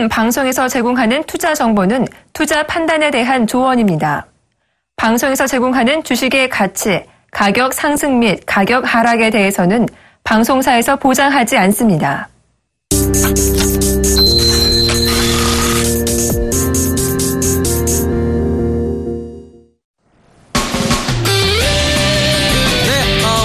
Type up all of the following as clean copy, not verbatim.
방송에서 제공하는 투자 정보는 투자 판단에 대한 조언입니다. 방송에서 제공하는 주식의 가치, 가격 상승 및 가격 하락에 대해서는 방송사에서 보장하지 않습니다.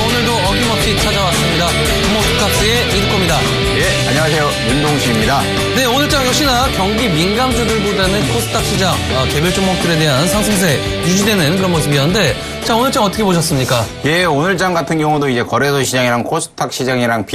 오늘도 어김없이 찾아왔습니다. 종목투캅스의 이득호입니다. 예, 안녕하세요. 윤동식입니다. 네, 오늘장 역시나 경기 민감주들보다는 코스닥 시장 개별 종목들에 대한 상승세 유지되는 그런 모습이었는데, 자, 오늘장 어떻게 보셨습니까? 예, 오늘장 같은 경우도 이제 거래소 시장이랑 코스닥 시장이랑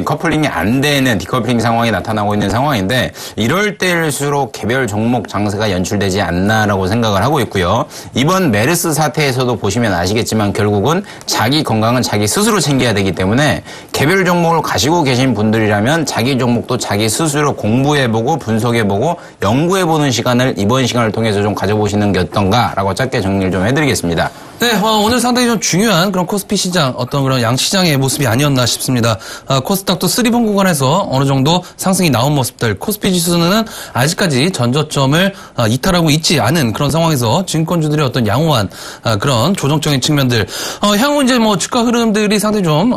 커플링이 안 되는 디커플링 상황이 나타나고 있는 상황인데, 이럴 때일수록 개별 종목 장세가 연출되지 않나라고 생각을 하고 있고요. 이번 메르스 사태에서도 보시면 아시겠지만 결국은 자기 건강은 자기 스스로 챙겨야 되기 때문에 개별 종목을 가지고 계신 분들이라면 자기 종목도 자기 스스로 공부해보고 분석해보고 연구해보는 시간을 이번 시간을 통해서 좀 가져보시는 게 어떤가라고 짧게 정리를 좀 해드리겠습니다. 네, 오늘 상당히 좀 중요한 그런 코스피 시장, 어떤 그런 양시장의 모습이 아니었나 싶습니다. 코스닥도 3번 구간에서 어느 정도 상승이 나온 모습들, 코스피 지수는 아직까지 전저점을 이탈하고 있지 않은 그런 상황에서 증권주들의 어떤 양호한 그런 조정적인 측면들, 향후 이제 뭐 주가 흐름들이 상당히 좀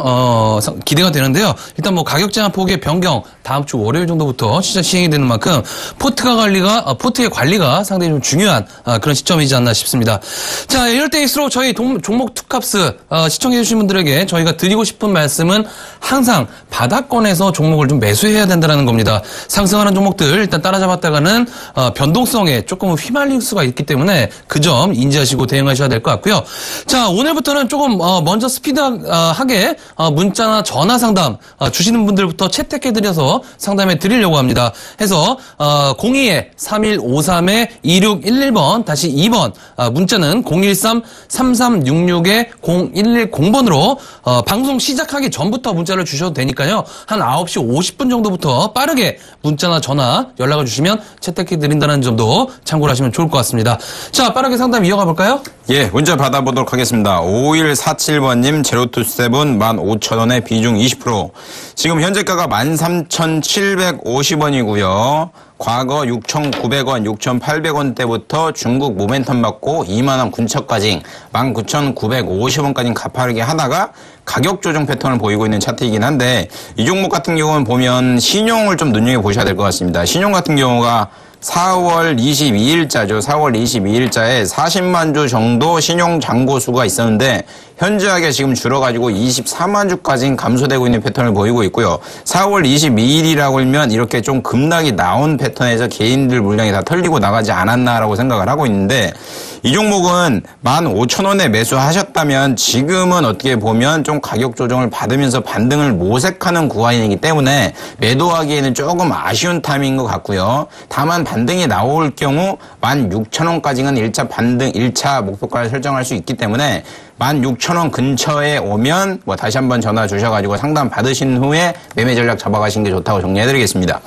기대가 되는데요. 일단 뭐 가격 제한 폭의 변경, 다음 주 월요일 정도부터 시장 시행이 되는 만큼 포트의 관리가 상당히 좀 중요한 그런 시점이지 않나 싶습니다. 자, 이럴 때일수록 저희 종목 투캅스 시청해주신 분들에게 저희가 드리고 싶은 말씀은 항상 바닥권에서 종목을 좀 매수해야 된다는 겁니다. 상승하는 종목들 일단 따라잡았다가는 변동성에 조금 휘말릴 수가 있기 때문에 그 점 인지하시고 대응하셔야 될 것 같고요. 자, 오늘부터는 조금 먼저 스피드하게 문자나 전화 상담 주시는 분들부터 채택해드려서 상담해 드리려고 합니다. 해서 02-3153-2611번 다시 2번 문자는 013-3366-0110번으로 방송 시작하기 전부터 문자를 주셔도 되니까요. 한 9시 50분 정도부터 빠르게 문자나 전화 연락을 주시면 채택해드린다는 점도 참고를 하시면 좋을 것 같습니다. 자, 빠르게 상담 이어가 볼까요? 예, 문자 받아보도록 하겠습니다. 5147번님, 제로투세븐 15,000원에 비중 20%. 지금 현재가가 13,750원이고요. 과거 6,900원, 6,800원대부터 중국 모멘텀 받고 2만원 근처까지 19,950원까지 가파르게 하다가 가격 조정 패턴을 보이고 있는 차트이긴 한데, 이 종목 같은 경우는 보면 신용을 좀 눈여겨보셔야 될 것 같습니다. 신용 같은 경우가 4월 22일자죠. 4월 22일자에 40만 주 정도 신용 잔고 수가 있었는데 현저하게 지금 줄어가지고 24만 주까지 감소되고 있는 패턴을 보이고 있고요. 4월 22일이라고 하면 이렇게 좀 급락이 나온 패턴에서 개인들 물량이 다 털리고 나가지 않았나라고 생각을 하고 있는데, 이 종목은 15,000원에 매수하셨다면 지금은 어떻게 보면 좀 가격 조정을 받으면서 반등을 모색하는 구간이기 때문에 매도하기에는 조금 아쉬운 타임인 것 같고요. 다만 반등이 나올 경우 16,000원까지는 1차 목표가를 설정할 수 있기 때문에 16,000원 근처에 오면 뭐 다시 한번 전화 주셔가지고 상담 받으신 후에 매매 전략 잡아가시는 게 좋다고 정리해드리겠습니다.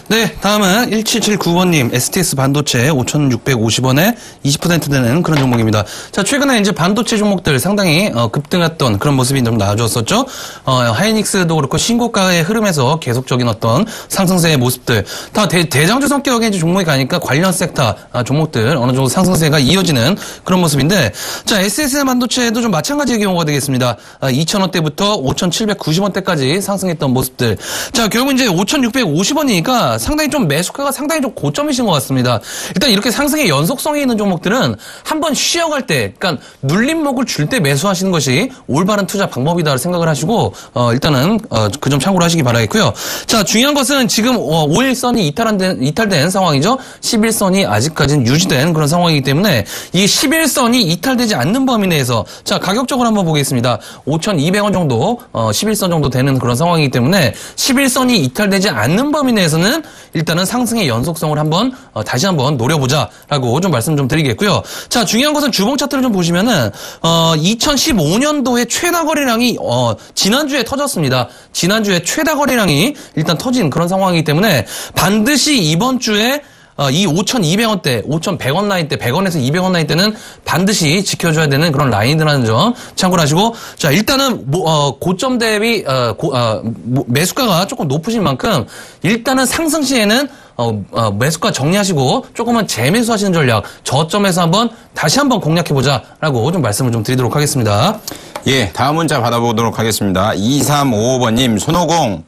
네, 다음은 1779번님, STS 반도체 5,650원에 20% 되는 그런 종목입니다. 자, 최근에 이제 반도체 종목들 상당히 급등했던 그런 모습이 좀 나와줬었죠. 하이닉스도 그렇고 신고가의 흐름에서 계속적인 어떤 상승세의 모습들, 다 대장주 성격의 이제 종목이 가니까 관련 섹터 종목들 어느 정도 상승세가 이어지는 그런 모습인데, 자, SSD 반도체도 좀 마찬가지의 경우가 되겠습니다. 2,000원대부터 5,790원대까지 상승했던 모습들. 자, 결국 이제 5,650원이니까 상당히 좀 매수가가 상당히 좀 고점이신 것 같습니다. 일단 이렇게 상승의 연속성이 있는 종목들은 한번 쉬어갈 때, 그러니까 눌림목을 줄 때 매수하시는 것이 올바른 투자 방법이다 생각을 하시고 일단은 그 점 참고를 하시기 바라겠고요. 자, 중요한 것은 지금 5일선이 이탈된 상황이죠. 11선이 아직까지는 유지된 그런 상황이기 때문에 이 11선이 이탈되지 않는 범위 내에서, 자, 가격적으로 한번 보겠습니다. 5,200원 정도 11선 정도 되는 그런 상황이기 때문에 11선이 이탈되지 않는 범위 내에서는 일단은 상승의 연속성을 한번 다시 한번 노려보자라고 좀 말씀 좀 드리겠고요. 자, 중요한 것은 주봉 차트를 좀 보시면은 2015년도에 최다 거래량이 지난주에 터졌습니다. 지난주에 최다 거래량이 일단 터진 그런 상황이기 때문에 반드시 이번 주에 이 5,200원대, 5,100원 라인대, 100원에서 200원 라인대는 반드시 지켜줘야 되는 그런 라인이라는 점 참고를 하시고, 자, 일단은, 고점 대비, 매수가가 조금 높으신 만큼, 일단은 상승 시에는, 매수가 정리하시고, 조금은 재매수 하시는 전략, 저점에서 다시 한번 공략해보자라고 좀 말씀을 좀 드리도록 하겠습니다. 예, 다음 문자 받아보도록 하겠습니다. 2355번님, 손오공.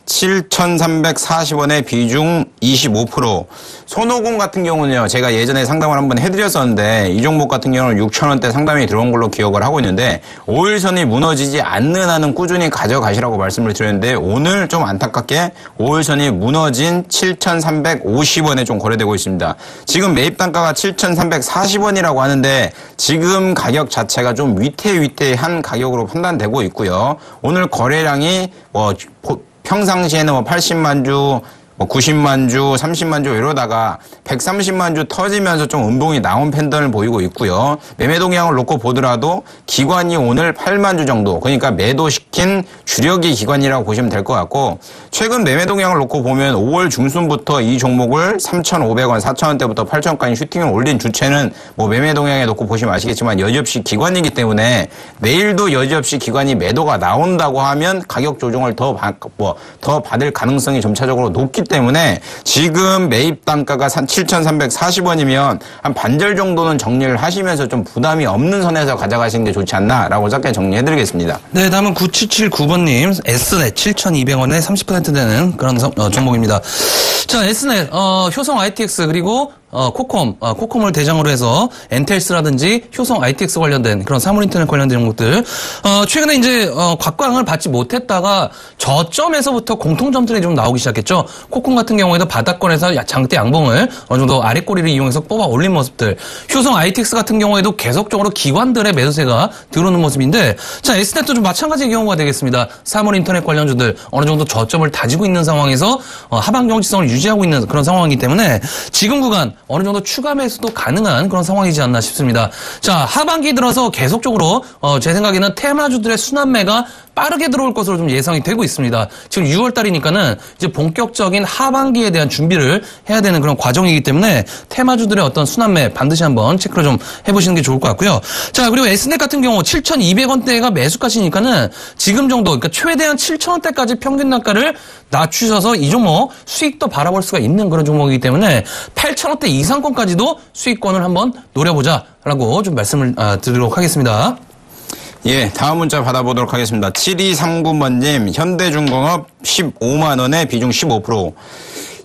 7,340원에 비중 25%. 손오공 같은 경우는요, 제가 예전에 상담을 한번 해드렸었는데, 이 종목 같은 경우는 6,000원대 상담이 들어온 걸로 기억을 하고 있는데, 5일선이 무너지지 않는 한은 꾸준히 가져가시라고 말씀을 드렸는데, 오늘 좀 안타깝게 5일선이 무너진 7,350원에 좀 거래되고 있습니다. 지금 매입 단가가 7,340원이라고 하는데, 지금 가격 자체가 좀 위태위태한 가격으로 판단되고 있고요. 오늘 거래량이 평상시에는 80만 주, 90만 주, 30만 주 이러다가 130만 주 터지면서 좀 음봉이 나온 팬던을 보이고 있고요. 매매 동향을 놓고 보더라도 기관이 오늘 8만 주 정도, 그러니까 매도시킨 주력이 기관이라고 보시면 될 것 같고, 최근 매매 동향을 놓고 보면 5월 중순부터 이 종목을 3,500원, 4,000원대부터 8,000원까지 슈팅을 올린 주체는 매매 동향에 놓고 보시면 아시겠지만 여지없이 기관이기 때문에 내일도 여지없이 기관이 매도가 나온다고 하면 가격 조정을 더 받을 가능성이 점차적으로 높기 때문에 지금 매입 단가가 7,340원이면 한 반절 정도는 정리를 하시면서 좀 부담이 없는 선에서 가져가시는 게 좋지 않나라고 짧게 정리해드리겠습니다. 네, 다음은 9779번님, S넷 7,200원에 30% 되는 그런 종목입니다. 자, S넷, 효성 ITX 그리고 코콤을 대상으로 해서 엔텔스라든지 효성 ITX 관련된 그런 사물인터넷 관련된 종목들, 최근에 이제 곽광을 받지 못했다가 저점에서부터 공통점들이 좀 나오기 시작했죠. 코콤 같은 경우에도 바닥권에서 장대 양봉을 어느 정도 아랫꼬리를 이용해서 뽑아 올린 모습들, 효성 ITX 같은 경우에도 계속적으로 기관들의 매수세가 들어오는 모습인데, 자, S넷도 좀 마찬가지의 경우가 되겠습니다. 사물인터넷 관련주들 어느 정도 저점을 다지고 있는 상황에서 하방 경직성을 유지하고 있는 그런 상황이기 때문에 지금 구간 어느 정도 추가 매수도 가능한 그런 상황이지 않나 싶습니다. 자, 하반기 들어서 계속적으로 제 생각에는 테마주들의 순환매가 빠르게 들어올 것으로 좀 예상이 되고 있습니다. 지금 6월 달이니까는 이제 본격적인 하반기에 대한 준비를 해야 되는 그런 과정이기 때문에 테마주들의 어떤 순환매 반드시 한번 체크를 좀 해보시는 게 좋을 것 같고요. 자, 그리고 S넷 같은 경우 7,200원대가 매수가시니까는 지금 정도, 그러니까 최대한 7,000원대까지 평균 단가를 낮추셔서 이 종목 수익도 바라볼 수가 있는 그런 종목이기 때문에 8,000원대 이상권까지도 수익권을 한번 노려보자라고 좀 말씀을 드리도록 하겠습니다. 예, 다음 문자 받아보도록 하겠습니다. 7239번님, 현대중공업 15만원에 비중 15%.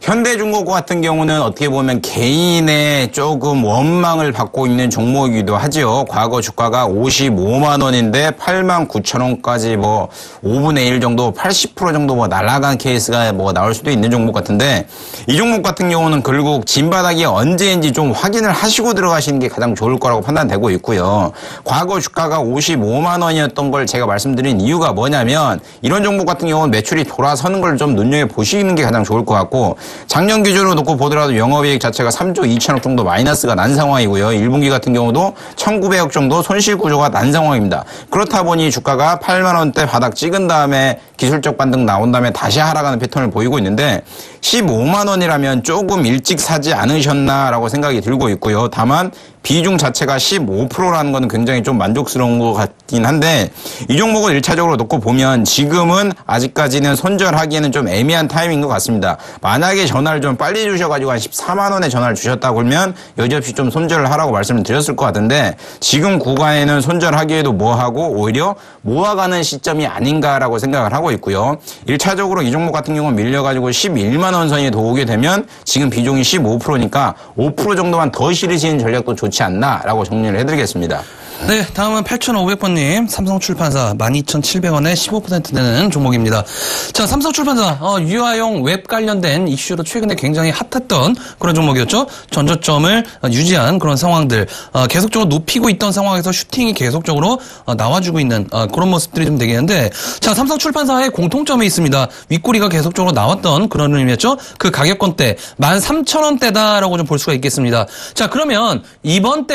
현대중공업 같은 경우는 어떻게 보면 개인의 조금 원망을 받고 있는 종목이기도 하죠. 과거 주가가 55만 원인데 8만 9천 원까지 5분의 1 정도, 80% 정도 날아간 케이스가 나올 수도 있는 종목 같은데, 이 종목 같은 경우는 결국 진바닥이 언제인지 좀 확인을 하시고 들어가시는 게 가장 좋을 거라고 판단되고 있고요. 과거 주가가 55만 원이었던 걸 제가 말씀드린 이유가 뭐냐면, 이런 종목 같은 경우는 매출이 돌아서는 걸 좀 눈여겨보시는 게 가장 좋을 것 같고, 작년 기준으로 놓고 보더라도 영업이익 자체가 3조 2천억 정도 마이너스가 난 상황이고요. 1분기 같은 경우도 1,900억 정도 손실 구조가 난 상황입니다. 그렇다 보니 주가가 8만 원대 바닥 찍은 다음에 기술적 반등 나온 다음에 다시 하락하는 패턴을 보이고 있는데, 15만 원이라면 조금 일찍 사지 않으셨나라고 생각이 들고 있고요. 다만 비중 자체가 15%라는 건 굉장히 좀 만족스러운 것 같긴 한데, 이 종목을 1차적으로 놓고 보면 지금은 아직까지는 손절하기에는 좀 애매한 타이밍인 것 같습니다. 만약에 전화를 좀 빨리 주셔가지고 한 14만 원에 전화를 주셨다고 하면 여지없이 좀 손절을 하라고 말씀을 드렸을 것 같은데, 지금 구간에는 손절하기에도 뭐하고 오히려 모아가는 시점이 아닌가라고 생각을 하고 있고요. 1차적으로 이 종목 같은 경우는 밀려가지고 11만 원 선이 더 오게 되면 지금 비중이 15%니까 5% 정도만 더 실으시는 전략도 좋지 않나라고 정리를 해드리겠습니다. 네, 다음은 8,500번님, 삼성출판사 12,700원에 15% 되는 종목입니다. 자, 삼성출판사, 유아용 웹 관련된 이슈로 최근에 굉장히 핫했던 그런 종목이었죠. 전저점을 유지한 그런 상황들, 계속적으로 높이고 있던 상황에서 슈팅이 계속적으로 나와주고 있는 그런 모습들이 좀 되겠는데, 자, 삼성출판사의 공통점이 있습니다. 윗꼬리가 계속적으로 나왔던 그런 의미였죠. 그 가격권대 13,000원대다라고 좀 볼 수가 있겠습니다. 자, 그러면 이번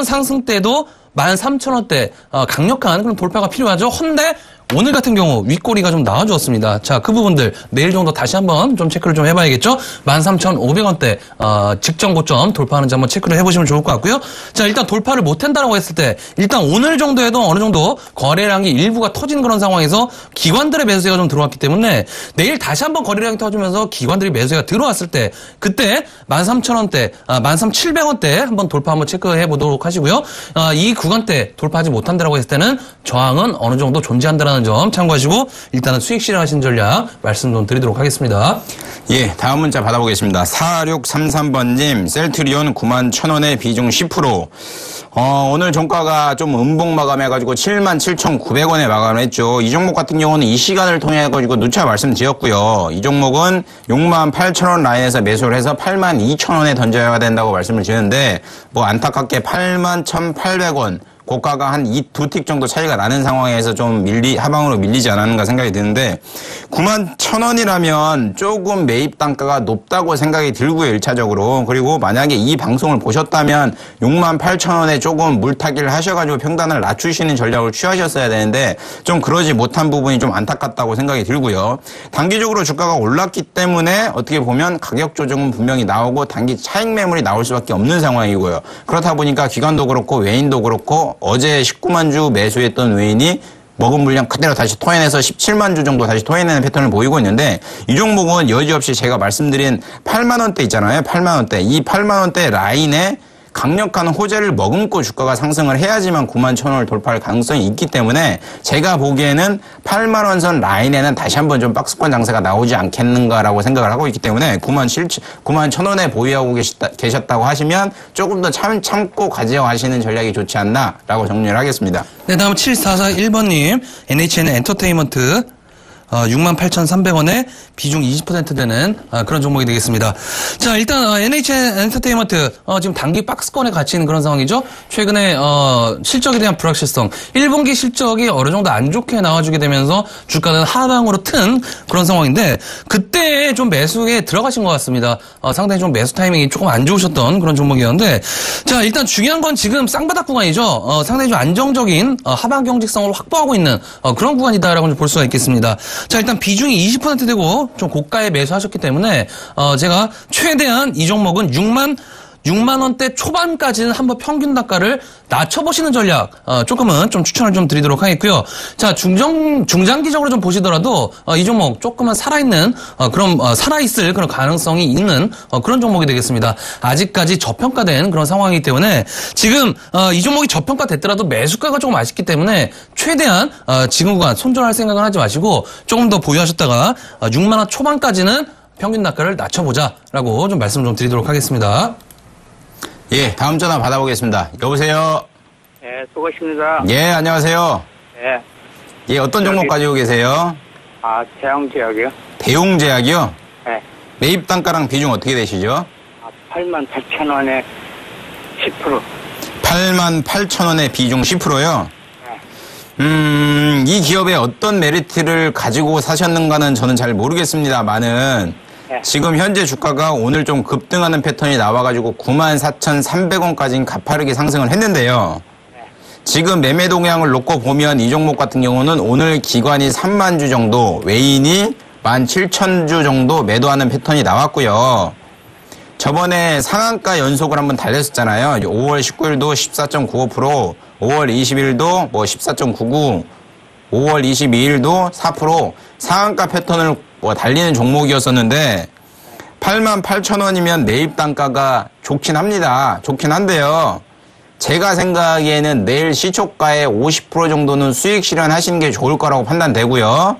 상승 때도 13,000원대 강력한 그런 돌파가 필요하죠. 헌데 오늘 같은 경우 윗꼬리가 좀 나와주었습니다. 자, 그 부분들 내일 정도 다시 한번 좀 체크를 좀 해봐야겠죠? 13,500원대 직전 고점 돌파하는지 한번 체크를 해보시면 좋을 것 같고요. 자, 일단 돌파를 못한다라고 했을 때 일단 오늘 정도에도 어느 정도 거래량이 일부가 터지는 그런 상황에서 기관들의 매수세가 좀 들어왔기 때문에 내일 다시 한번 거래량이 터지면서 기관들이 매수세가 들어왔을 때 그때 13,000원대, 13,700원대 한번 돌파 한번 체크해 보도록 하시고요. 이 구간대 돌파하지 못한다라고 했을 때는 저항은 어느 정도 존재한다라는 점 참고하시고 일단은 수익 실현하신 전략 말씀 좀 드리도록 하겠습니다. 예, 다음 문자 받아보겠습니다. 4633번님, 셀트리온 91,000원에 비중 10%. 오늘 종가가 좀 음봉 마감해가지고 77,900원에 마감했죠. 이 종목 같은 경우는 이 시간을 통해가지고 누차 말씀드렸고요. 이 종목은 68,000원 라인에서 매수를 해서 82,000원에 던져야 된다고 말씀을 드렸는데, 뭐 안타깝게 81,800원. 고가가 한 두 틱 정도 차이가 나는 상황에서 좀 하방으로 밀리지 않았는가 생각이 드는데 91,000원이라면 조금 매입 단가가 높다고 생각이 들고요, 1차적으로. 그리고 만약에 이 방송을 보셨다면 68,000원에 조금 물타기를 하셔가지고 평단을 낮추시는 전략을 취하셨어야 되는데 좀 그러지 못한 부분이 좀 안타깝다고 생각이 들고요. 단기적으로 주가가 올랐기 때문에 어떻게 보면 가격 조정은 분명히 나오고 단기 차익 매물이 나올 수밖에 없는 상황이고요. 그렇다 보니까 기관도 그렇고 외인도 그렇고 어제 19만 주 매수했던 외인이 먹은 물량 그대로 다시 토해내서 17만 주 정도 다시 토해내는 패턴을 보이고 있는데 이 종목은 여지없이 제가 말씀드린 8만 원대 있잖아요. 8만 원대. 이 8만 원대 라인에 강력한 호재를 머금고 주가가 상승을 해야지만 91,000원을 돌파할 가능성이 있기 때문에 제가 보기에는 8만 원 선 라인에는 다시 한번 좀 박스권 장세가 나오지 않겠는가라고 생각을 하고 있기 때문에 91,000원에 보유하고 계셨다고 하시면 조금 더 참고 가져가시는 전략이 좋지 않나라고 정리를 하겠습니다. 네, 다음 7441번님, NHN 엔터테인먼트 68,300원에 비중 20% 되는 그런 종목이 되겠습니다. 자, 일단 NHN 엔터테인먼트 지금 단기 박스권에 갇혀 있는 그런 상황이죠. 최근에 실적에 대한 불확실성, 1분기 실적이 어느 정도 안 좋게 나와주게 되면서 주가는 하방으로 튼 그런 상황인데 그때 좀 매수에 들어가신 것 같습니다. 상당히 좀 매수 타이밍이 조금 안 좋으셨던 그런 종목이었는데 자, 일단 중요한 건 지금 쌍바닥 구간이죠. 상당히 좀 안정적인 하방 경직성을 확보하고 있는 그런 구간이다라고 좀 볼 수가 있겠습니다. 자, 일단 비중이 20% 되고 좀 고가에 매수하셨기 때문에 제가 최대한 이 종목은 6만 원대 초반까지는 한번 평균 단가를 낮춰보시는 전략 조금은 좀 추천을 좀 드리도록 하겠고요. 자, 중장기적으로 좀 보시더라도 이 종목 조금은 살아있는 그런 살아있을 그런 가능성이 있는 그런 종목이 되겠습니다. 아직까지 저평가된 그런 상황이기 때문에 지금 이 종목이 저평가됐더라도 매수가가 조금 아쉽기 때문에 최대한 지금 구간 손절할 생각은 하지 마시고 조금 더 보유하셨다가 6만 원 초반까지는 평균 단가를 낮춰보자라고 좀 말씀 좀 드리도록 하겠습니다. 예, 다음 전화 받아보겠습니다. 여보세요? 네, 수고하십니다. 예, 안녕하세요. 네. 예, 어떤 종목 가지고 계세요? 대형제약이요? 대웅제약이요? 네. 매입 단가랑 비중 어떻게 되시죠? 88,000원에 10%. 88,000원에 비중 10%요? 네. 이 기업의 어떤 메리트를 가지고 사셨는가는 저는 잘 모르겠습니다만은 지금 현재 주가가 오늘 좀 급등하는 패턴이 나와가지고 94,300원까지 가파르게 상승을 했는데요. 지금 매매 동향을 놓고 보면 이 종목 같은 경우는 오늘 기관이 3만 주 정도, 외인이 17,000주 정도 매도하는 패턴이 나왔고요. 저번에 상한가 연속을 한번 달렸었잖아요. 5월 19일도 14.95%, 5월 20일도 뭐 14.99%, 5월 22일도 4% 상한가 패턴을 달리는 종목이었었는데 88,000원이면 매입 단가가 좋긴 합니다. 좋긴 한데요. 제가 생각하기에는 내일 시초가의 50% 정도는 수익 실현하시는 게 좋을 거라고 판단되고요.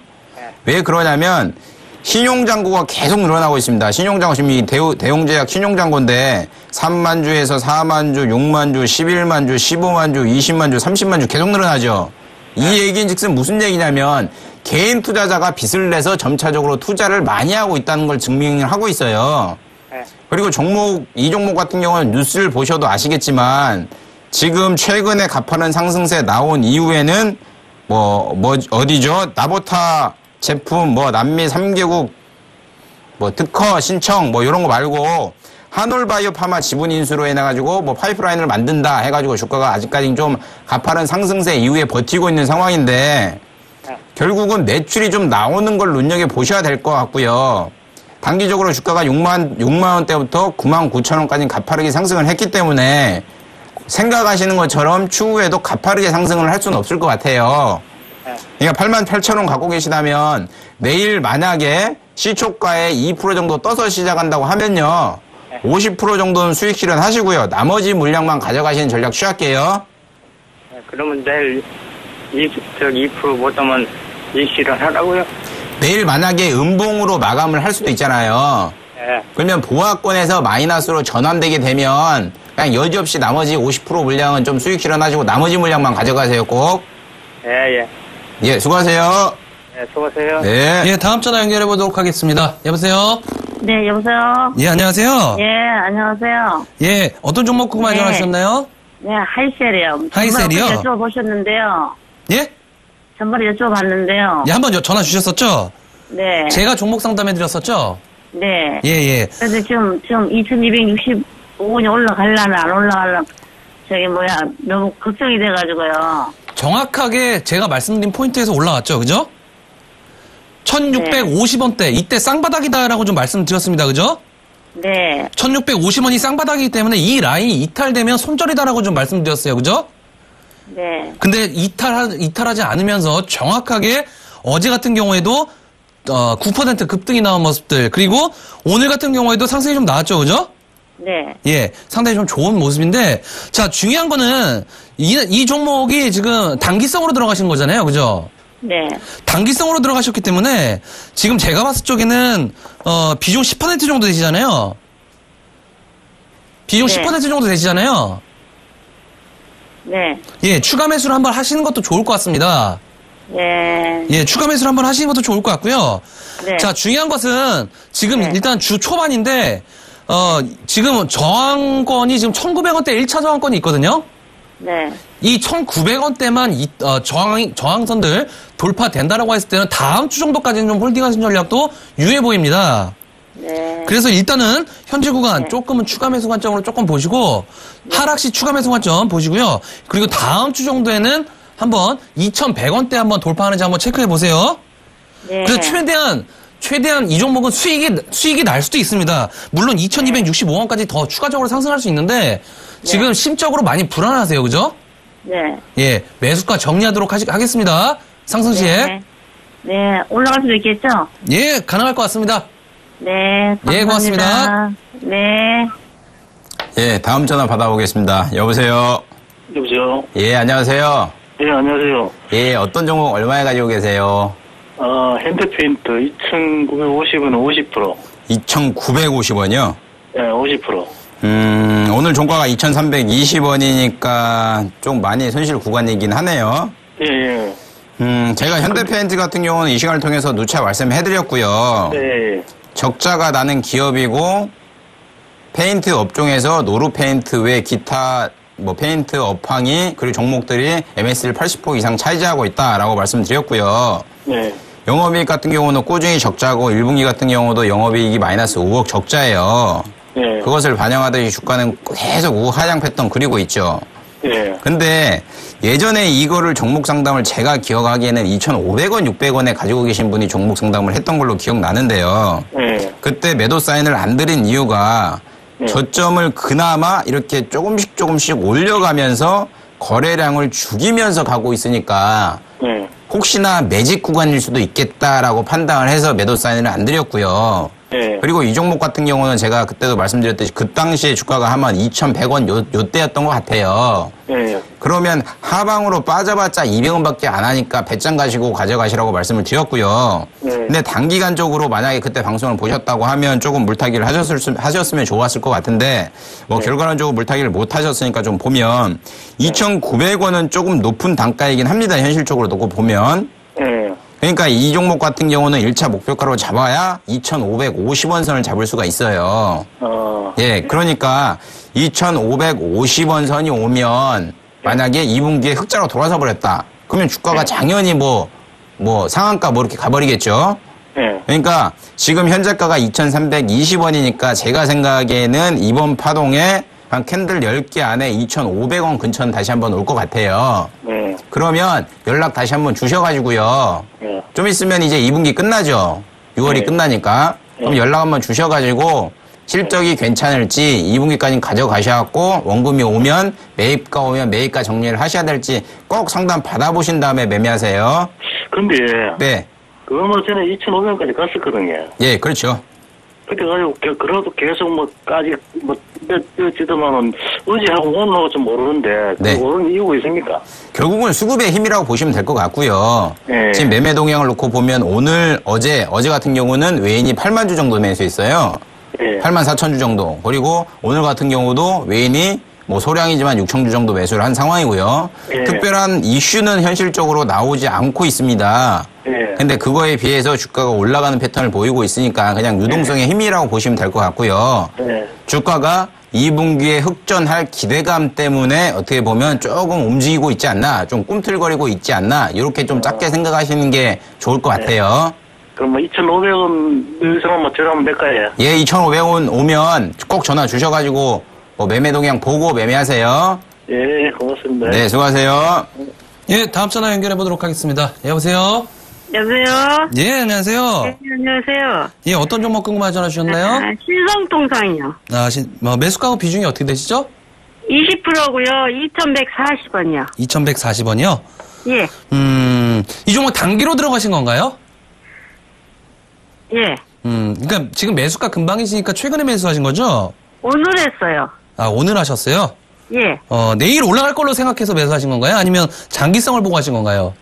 왜 그러냐면 신용잔고가 계속 늘어나고 있습니다. 신용잔고 지금 이 대웅제약 신용잔고인데 3만 주에서 4만 주, 6만 주, 11만 주, 15만 주, 20만 주, 30만 주 계속 늘어나죠. 이 얘기인즉슨 무슨 얘기냐면 개인 투자자가 빚을 내서 점차적으로 투자를 많이 하고 있다는 걸 증명을 하고 있어요. 그리고 이 종목 같은 경우는 뉴스를 보셔도 아시겠지만 지금 최근에 가파른 상승세 나온 이후에는 어디죠? 나보타 제품 남미 3개국 특허 신청 이런 거 말고 한올바이오파마 지분 인수로 해가지고 파이프라인을 만든다 해가지고 주가가 아직까지 좀 가파른 상승세 이후에 버티고 있는 상황인데 결국은 매출이 좀 나오는 걸 눈여겨보셔야 될 것 같고요. 단기적으로 주가가 6만 원대부터 9만 9천 원까지 가파르게 상승을 했기 때문에 생각하시는 것처럼 추후에도 가파르게 상승을 할 수는 없을 것 같아요. 그러니까 8만 8천 원 갖고 계시다면 내일 만약에 시초가에 2% 정도 떠서 시작한다고 하면요. 50% 정도는 수익 실현하시고요. 나머지 물량만 가져가시는 전략 취할게요. 그러면 내일 2% 못하면 이 실현하라고요? 내일 만약에 음봉으로 마감을 할 수도 있잖아요. 예. 그러면 보합권에서 마이너스로 전환되게 되면 그냥 여지없이 나머지 50% 물량은 좀 수익 실현하시고 나머지 물량만 가져가세요, 꼭. 예. 예, 수고하세요. 예, 수고하세요. 네. 예, 다음 전화 연결해 보도록 하겠습니다. 여보세요? 네, 여보세요? 예, 안녕하세요? 예, 안녕하세요. 예, 어떤 종목 구만 네. 전화하셨나요? 네, 하이셀이요. 하이셀이요? 여쭤보셨는데요. 예? 전번에 여쭤봤는데요. 예, 한번 전화 주셨었죠? 네. 제가 종목 상담해 드렸었죠? 네. 예, 예. 그래서 지금 2265원이 올라갈라나 안 올라갈라나 너무 걱정이 돼가지고요. 정확하게 제가 말씀드린 포인트에서 올라왔죠, 그죠? 1650원대, 이때 쌍바닥이다라고 좀 말씀드렸습니다, 그죠? 네. 1650원이 쌍바닥이기 때문에 이 라인이 이탈되면 손절이다라고 좀 말씀드렸어요, 그죠? 네. 근데 이탈하지 않으면서 정확하게 어제 같은 경우에도 9% 급등이 나온 모습들, 그리고 오늘 같은 경우에도 상승이 좀 나왔죠, 그죠? 네. 예, 상당히 좀 좋은 모습인데, 자, 중요한 거는 이 종목이 지금 단기성으로 들어가신 거잖아요, 그죠? 네. 단기성으로 들어가셨기 때문에 지금 제가 봤을 적에는 비중 10% 정도 되시잖아요. 비중 네. 10% 정도 되시잖아요. 네. 예, 추가 매수를 한번 하시는 것도 좋을 것 같습니다. 네. 예, 추가 매수를 한번 하시는 것도 좋을 것 같고요. 네. 자, 중요한 것은 지금 네. 일단 주 초반인데 지금 저항권이 지금 1,900원대 1차 저항권이 있거든요. 네. 이 1,900원대만 저항선들 돌파된다라고 했을 때는 다음 주 정도까지는 좀 홀딩하신 전략도 유해 보입니다. 네. 그래서 일단은 현재 구간 조금은 추가 매수 관점으로 조금 보시고 하락시 추가 매수 관점 보시고요. 그리고 다음 주 정도에는 한번 2,100원대 한번 돌파하는지 한번 체크해 보세요. 네. 그래서 최대한 이 종목은 수익이 날 수도 있습니다. 물론 2,265원까지 더 추가적으로 상승할 수 있는데 지금 심적으로 많이 불안하세요, 그죠? 네. 예, 매수가 정리하도록 하겠습니다. 상승 시에. 네. 네. 올라갈 수도 있겠죠? 예, 가능할 것 같습니다. 네. 감사합니다. 예, 고맙습니다. 네. 예, 다음 전화 받아보겠습니다. 여보세요? 여보세요? 예, 안녕하세요. 예, 안녕하세요. 예, 어떤 종목 얼마에 가지고 계세요? 현대페인트 2,950원 50%. 2,950원이요? 예, 50%. 오늘 종가가 2,320원이니까 좀 많이 손실 구간이긴 하네요. 예, 예. 제가 현대페인트 같은 경우는 이 시간을 통해서 누차 말씀해드렸고요. 네. 적자가 나는 기업이고 페인트 업종에서 노루페인트 외 기타 페인트 업황이 그리고 종목들이 MS를 80% 이상 차지하고 있다라고 말씀드렸고요. 네. 영업이익 같은 경우는 꾸준히 적자고 1분기 같은 경우도 영업이익이 마이너스 5억 적자예요. 네. 그것을 반영하듯이 주가는 계속 우하향 패턴 그리고 있죠. 네. 근데 예전에 이거를 종목 상담을 제가 기억하기에는 2,500원, 600원에 가지고 계신 분이 종목 상담을 했던 걸로 기억나는데요. 네. 그때 매도 사인을 안 드린 이유가 저점을 그나마 이렇게 조금씩 올려가면서 거래량을 죽이면서 가고 있으니까 네. 혹시나 매직 구간일 수도 있겠다라고 판단을 해서 매도 사인을 안 드렸고요. 네. 그리고 이 종목 같은 경우는 제가 그때도 말씀드렸듯이 그 당시에 주가가 한번 2,100원 요때였던 것 같아요. 네. 그러면 하방으로 빠져봤자 200원밖에 안 하니까 배짱 가시고 가져가시라고 말씀을 드렸고요. 네. 근데 단기간적으로 만약에 그때 방송을 보셨다고 하면 조금 물타기를 하셨으면 좋았을 것 같은데 결과론적으로 물타기를 못 하셨으니까 좀 보면 2,900원은 조금 높은 단가이긴 합니다. 현실적으로 놓고 보면. 네. 그러니까 이 종목 같은 경우는 1차 목표가로 잡아야 2,550원 선을 잡을 수가 있어요. 예, 그러니까 2,550원 선이 오면 만약에 2분기에 흑자로 돌아서 버렸다. 그러면 주가가 당연히 상한가 이렇게 가버리겠죠. 네. 그러니까 지금 현재가가 2,320원이니까 제가 생각에는 이번 파동에 한 캔들 10개 안에 2,500원 근처는 다시 한번 올 것 같아요. 네. 그러면 연락 다시 한번 주셔가지고요. 네. 좀 있으면 이제 2분기 끝나죠. 6월이 네. 끝나니까. 그럼 연락 한번 주셔가지고 실적이 괜찮을지 2분기까지 가져가셔갖고 원금이 오면 매입가 오면 매입가 정리를 하셔야 될지 꼭 상담 받아보신 다음에 매매하세요. 근데, 네. 그 얼마 전에 2,500원까지 갔었거든요. 예, 그렇죠. 그때 가지고, 그래도 계속 뛰어지더만은, 어제하고 오늘하고 좀 모르는데, 네. 그 오른 이유가 있습니까? 결국은 수급의 힘이라고 보시면 될 것 같고요. 네. 지금 매매 동향을 놓고 보면 어제 같은 경우는 외인이 8만 주 정도 매수했어요. 예. 8만 4천 주 정도. 그리고 오늘 같은 경우도 외인이 뭐 소량이지만 6천 주 정도 매수를 한 상황이고요. 예. 특별한 이슈는 현실적으로 나오지 않고 있습니다. 예. 근데 그거에 비해서 주가가 올라가는 패턴을 보이고 있으니까 그냥 유동성의 힘이라고 보시면 될 것 같고요. 예. 주가가 2분기에 흑전할 기대감 때문에 어떻게 보면 조금 움직이고 있지 않나, 좀 꿈틀거리고 있지 않나, 이렇게 좀 작게 생각하시는 게 좋을 것 같아요. 그럼 2,500원 이상은 저렴하면 될까요? 예, 2,500원 오면 꼭 전화 주셔가지고 뭐 매매 동향 보고 매매하세요. 예, 고맙습니다. 네, 수고하세요. 예, 다음 전화 연결해 보도록 하겠습니다. 여보세요? 여보세요? 예, 안녕하세요. 네, 안녕하세요. 예, 어떤 종목 궁금해 전화 주셨나요? 신성통상이요. 매수가하고 비중이 어떻게 되시죠? 20%고요. 2,140원이요. 2,140원이요? 예, 이 종목 단기로 들어가신 건가요? 예. 그러니까 지금 매수가 금방이시니까 최근에 매수하신 거죠? 오늘 했어요. 아, 오늘 하셨어요? 예. 내일 올라갈 걸로 생각해서 매수하신 건가요? 아니면 장기성을 보고 하신 건가요?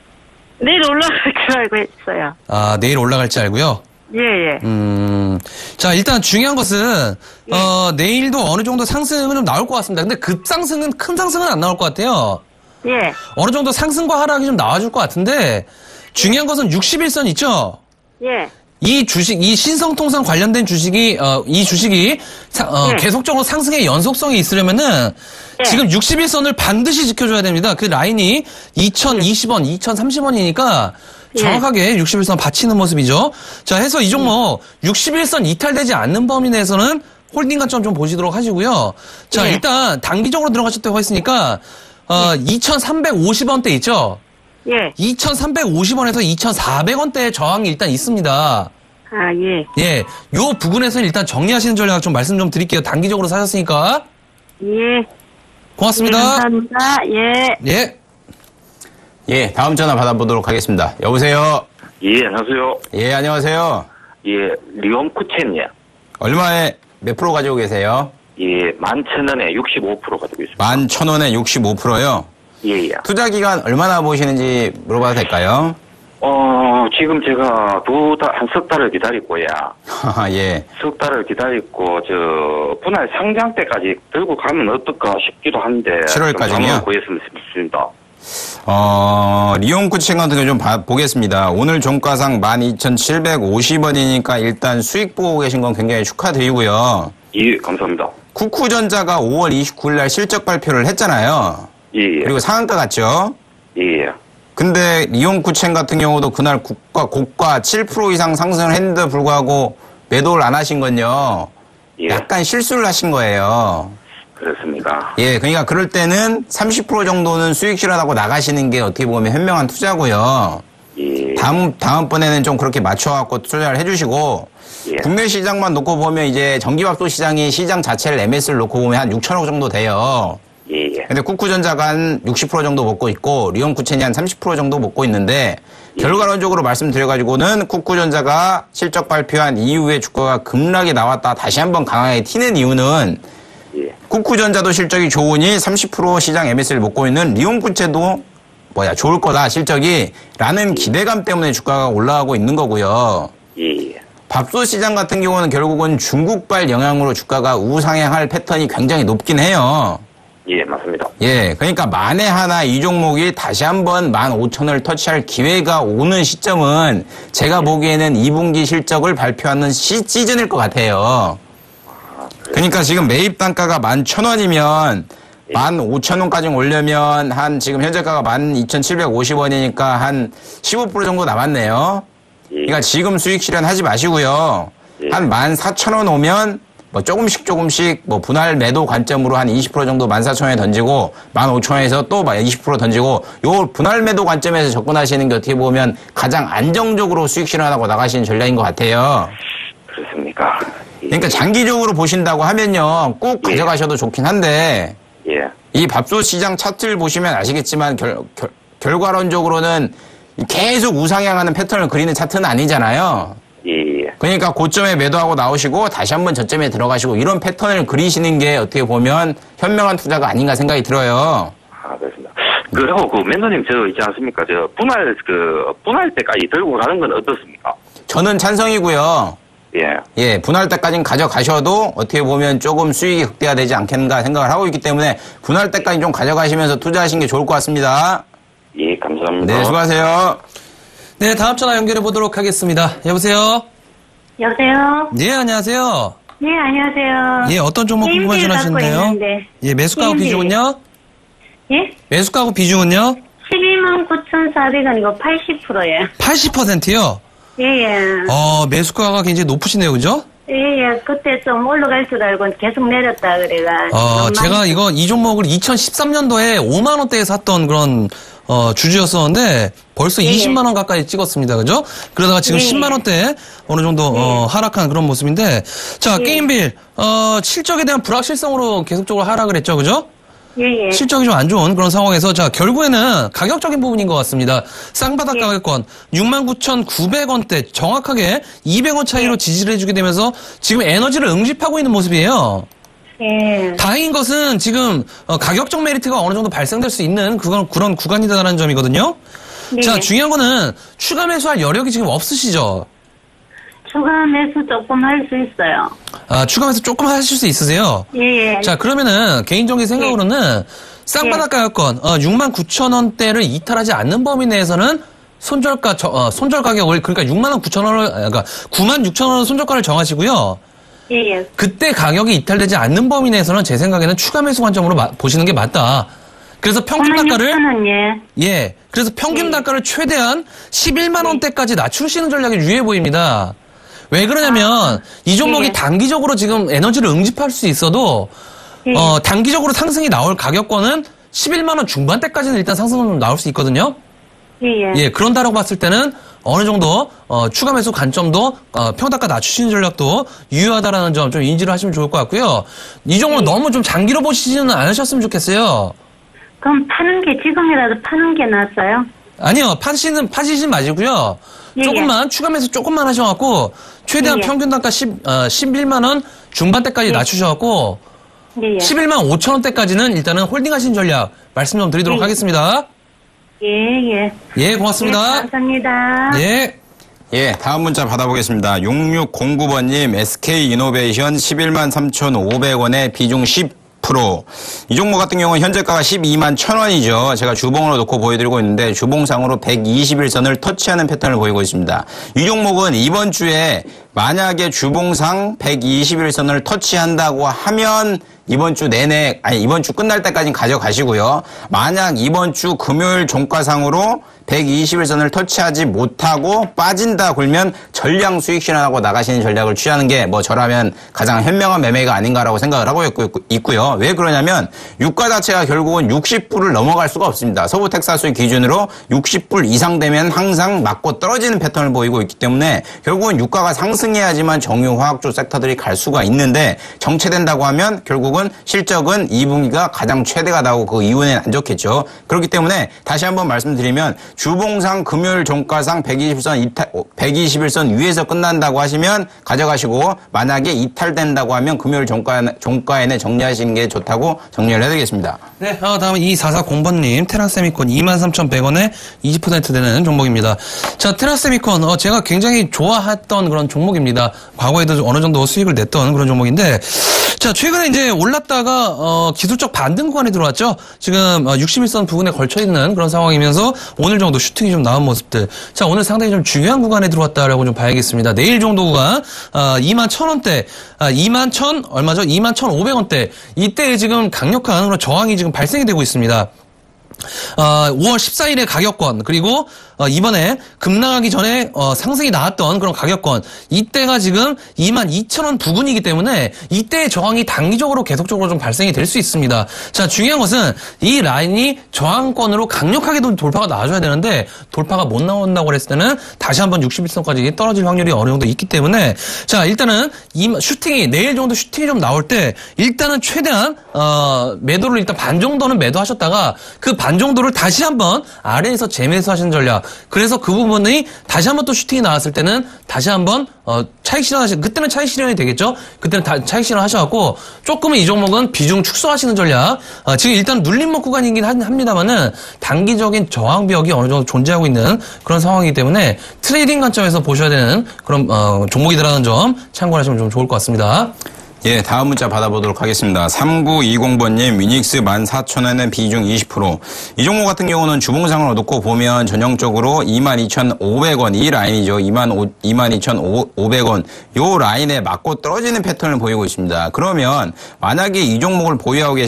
내일 올라갈 줄 알고 했어요. 아, 내일 올라갈지 알고요? 예, 예. 자, 일단 중요한 것은, 내일도 어느 정도 상승은 좀 나올 것 같습니다. 근데 급상승은, 큰 상승은 안 나올 것 같아요. 예. 어느 정도 상승과 하락이 좀 나와줄 것 같은데, 중요한 것은 61선 있죠? 예. 이 신성통상 관련된 주식이, 이 주식이, 네. 계속적으로 상승의 연속성이 있으려면은, 네. 지금 61선을 반드시 지켜줘야 됩니다. 그 라인이 2,020원, 2,030원이니까, 예. 정확하게 61선 받치는 모습이죠. 자, 해서 이 종목 61선 이탈되지 않는 범위 내에서는 홀딩 관점 좀 보시도록 하시고요. 자, 예. 일단 단기적으로 들어가셨다고 했으니까, 2,350원대 있죠? 예. 2,350원에서 2,400원대의 저항이 일단 있습니다. 아, 예. 예, 요 부분에서는 일단 정리하시는 전략 좀 말씀 좀 드릴게요. 단기적으로 사셨으니까. 예. 고맙습니다. 예, 감사합니다. 예. 예. 예, 다음 전화 받아보도록 하겠습니다. 여보세요? 예, 안녕하세요. 예, 안녕하세요. 예, 리온쿠첸이요. 얼마에 몇 프로 가지고 계세요? 예, 11,000원에 65% 가지고 있습니다. 11,000원에 65%요? 예, 예. 투자 기간 얼마나 보시는지 물어봐도 될까요? 지금 제가 한 석 달을 기다렸고요. 예. 석 달을 기다렸고, 분할 상장 때까지 들고 가면 어떨까 싶기도 한데. 7월까지요? 구했으면 좋습니다. 리온쿠첸 같은 거 좀 보겠습니다. 오늘 종가상 12,750원이니까 일단 수익 보고 계신 건 굉장히 축하드리고요. 예, 감사합니다. 쿠쿠전자가 5월 29일 날 실적 발표를 했잖아요. 예, 예. 그리고 상한가 갔죠? 예, 예. 근데 리온쿠첸 같은 경우도 그날 고가 7% 이상 상승을 했는데도 불구하고 매도를 안 하신 건요. 예. 약간 실수를 하신 거예요. 그렇습니다. 예, 그러니까 그럴 때는 30% 정도는 수익 실현하고 나가시는 게 어떻게 보면 현명한 투자고요. 예. 다음번에는 좀 그렇게 맞춰갖고 투자를 해주시고, 예. 국내 시장만 놓고 보면 이제 전기밥솥 시장이 시장 자체를 MS를 놓고 보면 한 6천억 정도 돼요. 예, 예. 근데 쿠쿠전자가 한 60% 정도 먹고 있고, 리온쿠첸이 한 30% 정도 먹고 있는데, 결과론적으로 말씀드려가지고는 쿠쿠전자가 실적 발표한 이후에 주가가 급락이 나왔다 다시 한번 강하게 튀는 이유는 예. 쿠쿠전자도 실적이 좋으니 30% 시장 MS를 먹고 있는 리온쿠첸도 좋을 거다 실적이 라는 기대감 때문에 주가가 올라가고 있는 거고요. 예. 밥솥 시장 같은 경우는 결국은 중국발 영향으로 주가가 우상향할 패턴이 굉장히 높긴 해요. 예, 맞습니다. 예, 그러니까 만에 하나 이 종목이 다시 한번 15,000원을 터치할 기회가 오는 시점은 제가 보기에는 2분기 실적을 발표하는 시즌일 것 같아요. 그러니까 지금 매입 단가가 11,000원이면 15,000원까지 오려면 지금 현재가가 12,750원이니까 한 15% 정도 남았네요. 그러니까 지금 수익 실현하지 마시고요. 한 14,000원 오면 뭐 조금씩 뭐 분할 매도 관점으로 한 20% 정도 14,000원에 던지고 15,000원에서 또 20% 던지고 요 분할 매도 관점에서 접근하시는 게 어떻게 보면 가장 안정적으로 수익 실현하고 나가시는 전략인 것 같아요. 그렇습니까? 그러니까 장기적으로 보신다고 하면요. 꼭 가져가셔도 좋긴 한데 예. 이 밥솥 시장 차트를 보시면 아시겠지만 결과론적으로는 계속 우상향하는 패턴을 그리는 차트는 아니잖아요. 예. 그러니까 고점에 매도하고 나오시고 다시 한번 저점에 들어가시고 이런 패턴을 그리시는 게 어떻게 보면 현명한 투자가 아닌가 생각이 들어요. 아, 그렇습니다. 그리고 멘토님 저 있지 않습니까? 저 분할 때까지 들고 가는 건 어떻습니까? 저는 찬성이고요. 예. 분할 때까지는 가져가셔도 어떻게 보면 조금 수익이 극대화되지 않겠는가 생각을 하고 있기 때문에 분할 때까지 좀 가져가시면서 투자하시는 게 좋을 것 같습니다. 예, 감사합니다. 네, 수고하세요. 네, 다음 전화 연결해 보도록 하겠습니다. 여보세요? 여보세요? 네, 안녕하세요. 네, 안녕하세요. 예, 어떤 종목 궁금해 전화하셨는데요? 있는데. 예, 매수가하고 게임기. 비중은요? 예? 매수가하고 비중은요? 129,400원이고 80%예요. 80%요? 예. 매수가가 굉장히 높으시네요, 그죠? 예. 그때 좀 올라갈 줄 알고 계속 내렸다 그래가. 제가 이 종목을 2013년도에 5만원대에 샀던 그런, 주주였었는데, 벌써 20만원 가까이 찍었습니다. 그죠? 그러다가 지금 10만원대 어느 정도, 하락한 그런 모습인데, 자, 게임빌, 실적에 대한 불확실성으로 계속적으로 하락을 했죠. 그죠? 예. 실적이 좀 안 좋은 그런 상황에서 자 결국에는 가격적인 부분인 것 같습니다. 쌍바닥 가격권 69,900원대 정확하게 200원 차이로 지지를 해주게 되면서 지금 에너지를 응집하고 있는 모습이에요. 예. 다행인 것은 지금 가격적 메리트가 어느 정도 발생될 수 있는 그런 구간이다라는 점이거든요. 네. 자 중요한 거는 추가 매수할 여력이 지금 없으시죠? 추가 매수 조금 할 수 있어요. 추가 매수 조금 하실 수 있으세요? 예. 자, 그러면은, 개인적인 생각으로는, 쌍바닥 가격권, 69,000원대를 이탈하지 않는 범위 내에서는 손절 가격을, 그러니까 69,000원을, 그러니까 96,000원 손절가를 정하시고요. 예. 그때 가격이 이탈되지 않는 범위 내에서는 제 생각에는 추가 매수 관점으로 보시는 게 맞다. 그래서 평균 단가를, 96,000원, 예. 그래서 평균 단가를 최대한 11만원대까지 낮추시는 전략이 유효해 보입니다. 왜 그러냐면 이 종목이 단기적으로 지금 에너지를 응집할 수 있어도 단기적으로 상승이 나올 가격권은 11만 원 중반대까지는 일단 상승은 나올 수 있거든요. 예, 그런다라고 봤을 때는 어느 정도 추가 매수 관점도 평단가 낮추시는 전략도 유효하다라는 점 좀 인지를 하시면 좋을 것 같고요. 이 종목 너무 좀 장기로 보시지는 않으셨으면 좋겠어요. 그럼 지금이라도 파는 게 낫어요? 아니요, 파시진 마시고요. 조금만, 추가 매수 조금만 하셔갖고, 최대한 평균 단가 11만원 중반대까지 낮추셔갖고, 11만 5천원대까지는 일단은 홀딩 하신 전략 말씀 좀 드리도록 하겠습니다. 예, 고맙습니다. 감사합니다. 예, 다음 문자 받아보겠습니다. 6609번님, SK이노베이션 11만 3,500원에 비중 10%. 이 종목 같은 경우는 현재가가 12만 1,000원이죠. 제가 주봉으로 놓고 보여드리고 있는데 주봉상으로 121선을 터치하는 패턴을 보이고 있습니다. 이 종목은 이번 주에 만약에 주봉상 121선을 터치한다고 하면 이번 주 끝날 때까지 가져가시고요. 만약 이번 주 금요일 종가상으로 121선을 터치하지 못하고 빠진다 그러면 전량 수익 실현하고 나가시는 전략을 취하는 게 저라면 가장 현명한 매매가 아닌가라고 생각을 하고 있고요. 왜 그러냐면 유가 자체가 결국은 60불을 넘어갈 수가 없습니다. 서부텍사스 기준으로 60불 이상 되면 항상 맞고 떨어지는 패턴을 보이고 있기 때문에 결국은 유가가 상승해야지만 정유화학주 섹터들이 갈 수가 있는데 정체된다고 하면 결국은 실적은 2분기가 가장 최대가 나오고 그 이후에는 안 좋겠죠. 그렇기 때문에 다시 한번 말씀드리면 주봉상 금요일 종가상 121선 위에서 끝난다고 하시면 가져가시고 만약에 이탈된다고 하면 금요일 종가에는 정리하시는 게 좋다고 정리를 해드리겠습니다. 네, 다음은 2440번님 테라세미콘 23,100원에 20% 되는 종목입니다. 자, 테라세미콘 제가 굉장히 좋아했던 그런 종목입니다. 과거에도 어느 정도 수익을 냈던 그런 종목인데 자, 최근에 이제 올랐다가 기술적 반등 구간에 들어왔죠. 지금 61선 부분에 걸쳐 있는 그런 상황이면서 오늘 정도 슈팅이 좀 나온 모습들. 자, 오늘 상당히 좀 중요한 구간에 들어왔다라고 좀 봐야겠습니다. 내일 정도 구간 21,000원대, 21,000 얼마죠? 21,500원대. 이때 지금 강력한 그런 저항이 지금 발생이 되고 있습니다. 5월 14일에 가격권 그리고 이번에 급락하기 전에 상승이 나왔던 그런 가격권 이때가 지금 22,000원 부근이기 때문에 이때의 저항이 단기적으로 계속적으로 좀 발생이 될 수 있습니다. 자, 중요한 것은 이 라인이 저항권으로 강력하게 돌파가 나와줘야 되는데 돌파가 못 나온다고 그랬을 때는 다시 한번 61선까지 떨어질 확률이 어느 정도 있기 때문에 자, 일단은 이 슈팅이 내일 정도 슈팅이 좀 나올 때 일단은 최대한 매도를 일단 반 정도는 매도하셨다가 그 반 정도를 다시 한번 아래에서 재매수하시는 전략. 그래서 그 부분이 다시 한번 또 슈팅이 나왔을 때는 다시 한번 차익 실현하시는, 그때는 차익 실현이 되겠죠? 그때는 차익 실현 하셔갖고 조금은 이 종목은 비중 축소하시는 전략. 지금 일단 눌림목 구간이긴 합니다만은 단기적인 저항벽이 어느 정도 존재하고 있는 그런 상황이기 때문에 트레이딩 관점에서 보셔야 되는 그런 종목이라는 점 참고하시면 좀 좋을 것 같습니다. 예, 다음 문자 받아보도록 하겠습니다. 3920번님, 위닉스 14,000원에 비중 20%. 이 종목 같은 경우는 주봉상으로 놓고 보면 전형적으로 22,500원, 이 라인이죠. 22,500원. 요 라인에 맞고 떨어지는 패턴을 보이고 있습니다. 그러면 만약에 이 종목을 보유하고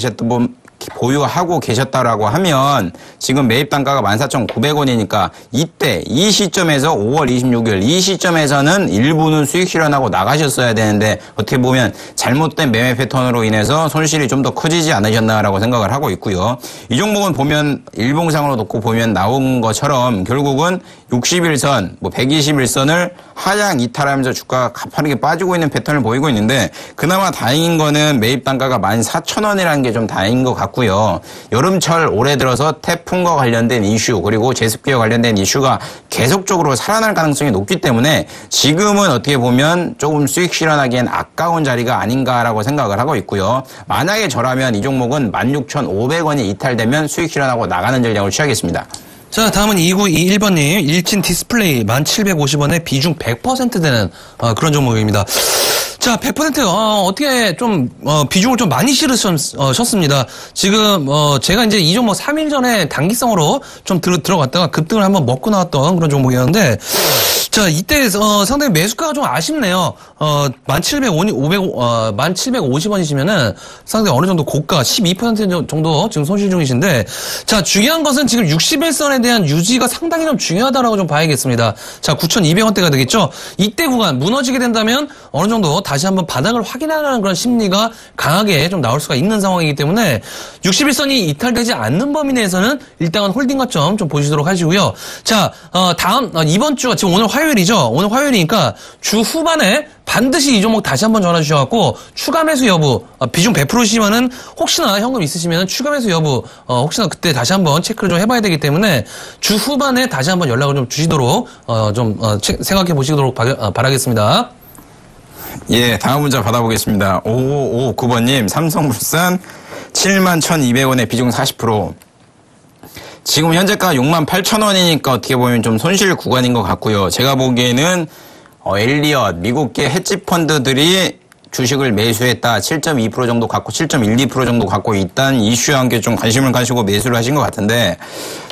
계셨다라고 하면 지금 매입 단가가 14,900원이니까 이때 이 시점에서 5월 26일 이 시점에서는 일부는 수익 실현하고 나가셨어야 되는데 어떻게 보면 잘못된 매매 패턴으로 인해서 손실이 좀 더 커지지 않으셨나라고 생각을 하고 있고요. 이 종목은 보면 일봉상으로 놓고 보면 나온 것처럼 결국은 60일선, 120일선을 하향 이탈하면서 주가가 가파르게 빠지고 있는 패턴을 보이고 있는데 그나마 다행인 거는 매입 단가가 14,000원이라는 게 좀 다행인 것 같고요. 여름철 올해 들어서 태풍과 관련된 이슈 그리고 제습기와 관련된 이슈가 계속적으로 살아날 가능성이 높기 때문에 지금은 어떻게 보면 조금 수익 실현하기엔 아까운 자리가 아닌가라고 생각을 하고 있고요. 만약에 저라면 이 종목은 16,500원이 이탈되면 수익 실현하고 나가는 전략을 취하겠습니다. 자, 다음은 2921번님, 일진 디스플레이 1,750원에 비중 100% 되는 그런 종목입니다. 자, 100% 어떻게 좀 비중을 좀 많이 실으셨습니다. 지금 제가 이제 이 종목 3일 전에 단기성으로 좀 들어갔다가 급등을 한번 먹고 나왔던 그런 종목이었는데 자, 이때 상당히 매수가가 좀 아쉽네요. 1,750원이시면은 상당히 어느 정도 고가 12% 정도 지금 손실 중이신데 자, 중요한 것은 지금 61선에 대한 유지가 상당히 좀 중요하다라고 좀 봐야겠습니다. 자, 9,200원대가 되겠죠. 이때 구간 무너지게 된다면 어느 정도 다시 한번 바닥을 확인하는 그런 심리가 강하게 좀 나올 수가 있는 상황이기 때문에 61선이 이탈되지 않는 범위 내에서는 일단은 홀딩 관점 좀 보시도록 하시고요. 자, 다음 이번 주가 지금 오늘 화요일이죠. 오늘 화요일이니까 주 후반에 반드시 이 종목 다시 한번 전화 주셔갖고 추가 매수 여부 비중 100%시면은 혹시나 현금 있으시면 추가 매수 여부 혹시나 그때 다시 한번 체크를 좀 해봐야 되기 때문에 주 후반에 다시 한번 연락을 좀 주시도록 생각해 보시도록 바라겠습니다. 예, 다음 문자 받아보겠습니다. 5559번님, 삼성물산 71,200원에 비중 40%. 지금 현재가 68,000원이니까 어떻게 보면 좀 손실 구간인 것 같고요. 제가 보기에는 엘리엇, 미국계 헤지 펀드들이 주식을 매수했다. 7.2% 정도 갖고 7.12% 정도 갖고 있다는 이슈와 함께 좀 관심을 가지고 매수를 하신 것 같은데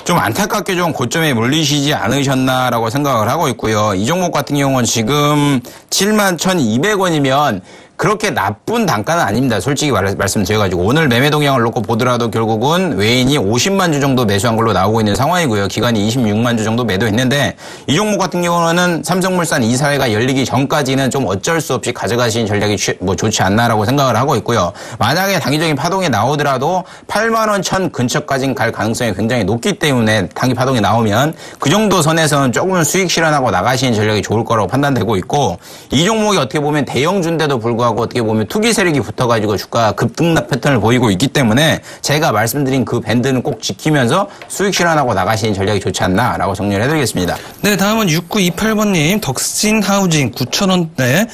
좀 안타깝게 좀 고점에 몰리시지 않으셨나라고 생각을 하고 있고요. 이 종목 같은 경우는 지금 71,200원이면 그렇게 나쁜 단가는 아닙니다. 솔직히 말씀드려가지고 오늘 매매 동향을 놓고 보더라도 결국은 외인이 50만 주 정도 매수한 걸로 나오고 있는 상황이고요. 기간이 26만 주 정도 매도했는데 이 종목 같은 경우는 삼성물산 이사회가 열리기 전까지는 좀 어쩔 수 없이 가져가신 전략이 좋지 않나라고 생각을 하고 있고요. 만약에 단기적인 파동이 나오더라도 8만 원 천 근처까지는 갈 가능성이 굉장히 높기 때문에 단기 파동이 나오면 그 정도 선에서는 조금은 수익 실현하고 나가시는 전략이 좋을 거라고 판단되고 있고 이 종목이 어떻게 보면 대형주인데도 불구하고 어떻게 보면 투기 세력이 붙어가지고 주가 급등락 패턴을 보이고 있기 때문에 제가 말씀드린 그 밴드는 꼭 지키면서 수익 실현하고 나가시는 전략이 좋지 않나라고 정리를 해드리겠습니다. 네, 다음은 6928번님 덕신 하우징 9,000원대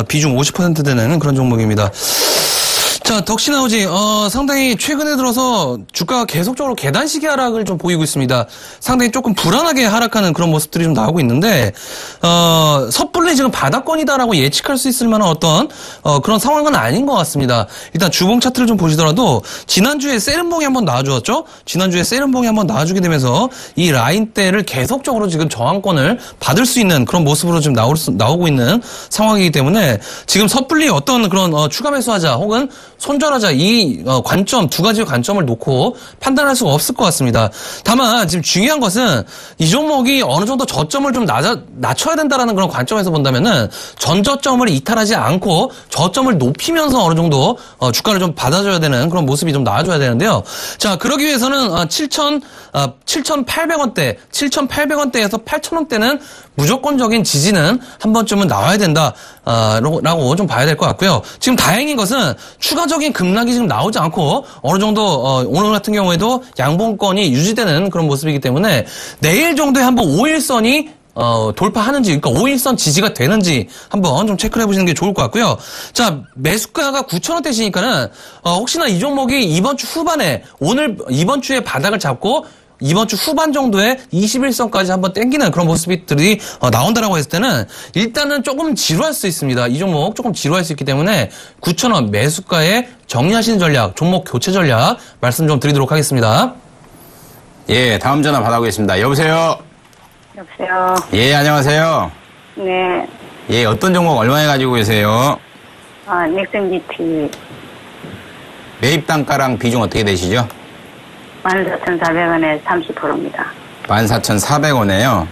비중 50% 되는 그런 종목입니다. 자, 덕신하우징 상당히 최근에 들어서 주가가 계속적으로 계단식의 하락을 좀 보이고 있습니다. 상당히 조금 불안하게 하락하는 그런 모습들이 좀 나오고 있는데 섣불리 지금 바닥권이다라고 예측할 수 있을 만한 어떤 그런 상황은 아닌 것 같습니다. 일단 주봉 차트를 좀 보시더라도 지난주에 세른봉이 한번 나와주었죠. 지난주에 세른봉이 한번 나와주게 되면서 이 라인대를 계속적으로 지금 저항권을 받을 수 있는 그런 모습으로 지금 나오고 있는 상황이기 때문에 지금 섣불리 어떤 그런 추가 매수하자 혹은 손절하자 이 관점 두 가지 관점을 놓고 판단할 수가 없을 것 같습니다. 다만 지금 중요한 것은 이 종목이 어느 정도 저점을 좀 낮춰야 된다라는 그런 관점에서 본다면은 전저점을 이탈하지 않고 저점을 높이면서 어느 정도 주가를 좀 받아줘야 되는 그런 모습이 좀 나와줘야 되는데요. 자, 그러기 위해서는 7,800원대, 7,800원대에서 8,000원대는 무조건적인 지지는 한 번쯤은 나와야 된다, 라고 좀 봐야 될 것 같고요. 지금 다행인 것은 추가적인 급락이 지금 나오지 않고 어느 정도, 오늘 같은 경우에도 양봉권이 유지되는 그런 모습이기 때문에 내일 정도에 한번 5일선이 돌파하는지, 그러니까 5일선 지지가 되는지 한번 좀 체크를 해보시는 게 좋을 것 같고요. 자, 매수가가 9,000원대시니까는, 혹시나 이 종목이 이번 주 후반에, 이번 주에 바닥을 잡고, 이번 주 후반 정도에 21선까지 한번 땡기는 그런 모습들이 나온다라고 했을 때는 일단은 조금 지루할 수 있습니다. 이 종목 조금 지루할 수 있기 때문에 9,000원 매수가에 정리하시는 전략, 종목 교체 전략 말씀 좀 드리도록 하겠습니다. 예, 다음 전화 받아보겠습니다. 여보세요? 여보세요? 예, 안녕하세요. 네. 예, 어떤 종목 얼마에 가지고 계세요? 넥슨 GT 매입 단가랑 비중 어떻게 되시죠? 14,400원에 30%입니다. 14,400원에요.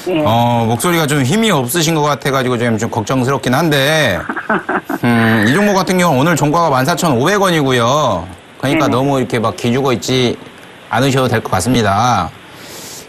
예. 목소리가 좀 힘이 없으신 것 같아가지고 좀 걱정스럽긴 한데, 이 종목 같은 경우는 오늘 종가가 14,500원이고요. 그러니까 네네. 너무 이렇게 막 기죽어 있지 않으셔도 될 것 같습니다.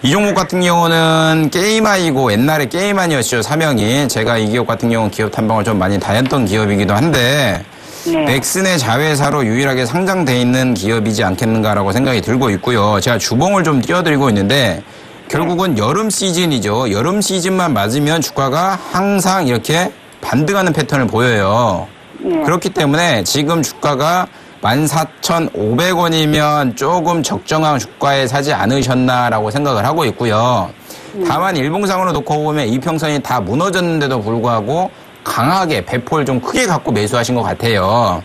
이 종목 같은 경우는 게임아이고 옛날에 게임아니었죠, 사명이. 제가 이 기업 같은 경우는 기업 탐방을 좀 많이 다녔던 기업이기도 한데, 네. 넥슨의 자회사로 유일하게 상장돼 있는 기업이지 않겠는가라고 생각이 들고 있고요. 제가 주봉을 좀 띄워드리고 있는데 결국은 여름 시즌이죠. 여름 시즌만 맞으면 주가가 항상 이렇게 반등하는 패턴을 보여요. 네. 그렇기 때문에 지금 주가가 14,500원이면 조금 적정한 주가에 사지 않으셨나라고 생각을 하고 있고요. 다만 일봉상으로 놓고 보면 이평선이 다 무너졌는데도 불구하고 강하게 배포를 좀 크게 갖고 매수하신 것 같아요.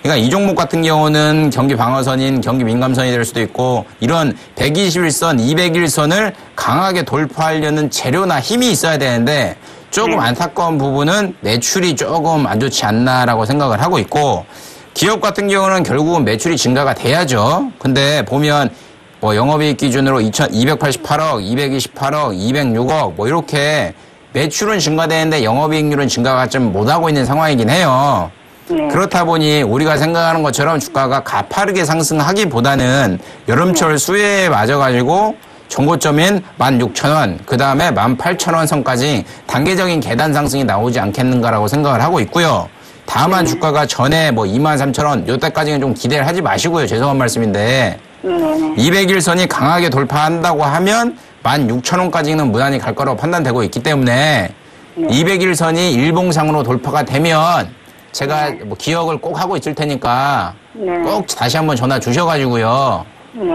그러니까 이 종목 같은 경우는 경기 방어선인 경기 민감선이 될 수도 있고 이런 121선, 201선을 강하게 돌파하려는 재료나 힘이 있어야 되는데 조금 안타까운 부분은 매출이 조금 안 좋지 않나라고 생각을 하고 있고 기업 같은 경우는 결국은 매출이 증가가 돼야죠. 근데 보면 뭐 영업이익 기준으로 288억, 228억, 206억 뭐 이렇게 매출은 증가되는데 영업이익률은 증가가 좀 못하고 있는 상황이긴 해요. 네. 그렇다 보니 우리가 생각하는 것처럼 주가가 가파르게 상승하기보다는 여름철 수혜에 맞아가지고 정고점인 16,000원, 그 다음에 18,000원 선까지 단계적인 계단 상승이 나오지 않겠는가라고 생각을 하고 있고요. 다만 주가가 전에 뭐 23,000원, 요때까지는 좀 기대를 하지 마시고요. 죄송한 말씀인데 201선이 강하게 돌파한다고 하면 16,000원까지는 무난히 갈 거라고 판단되고 있기 때문에 201선이 일봉상으로 돌파가 되면 제가 뭐 기억을 꼭 하고 있을 테니까 꼭 다시 한번 전화 주셔가지고요.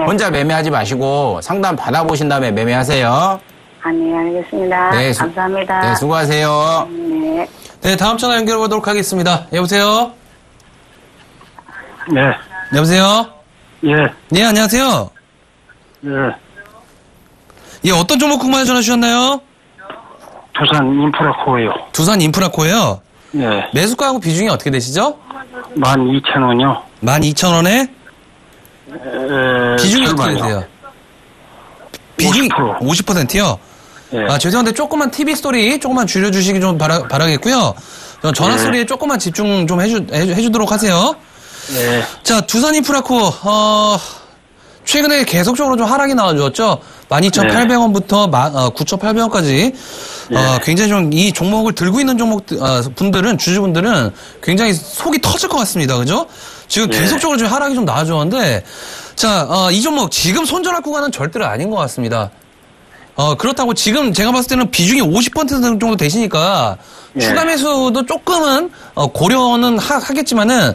혼자 매매하지 마시고 상담 받아보신 다음에 매매하세요. 네, 알겠습니다. 네, 감사합니다. 네, 수고하세요. 네. 네, 다음 전화 연결해 보도록 하겠습니다. 여보세요? 네. 여보세요? 예. 네, 안녕하세요. 예. 예, 어떤 종목 궁금해 전화 주셨나요? 두산 인프라코어요. 두산 인프라코예요. 네. 매수가하고 비중이 어떻게 되시죠? 12,000원이요. 12,000원에 비중이 어떻게 되세요? 비중이 50%요? 예. 죄송한데 조금만 TV 스토리 조금만 줄여주시기 좀 바라겠고요. 전화 소리에 조금만 집중 좀 해주도록 하세요. 네. 자, 두산 인프라코어, 최근에 계속적으로 좀 하락이 나와주었죠. 12,800원부터 9,800원까지. 굉장히 좀 이 종목을 들고 있는 분들은, 주주분들은 굉장히 속이 터질 것 같습니다. 그죠? 지금 계속적으로 좀 하락이 좀 나와주었는데, 자, 이 종목 지금 손절할 구간은 절대로 아닌 것 같습니다. 그렇다고 지금 제가 봤을 때는 비중이 50% 정도 되시니까 추가 매수도 조금은 고려는 하겠지만은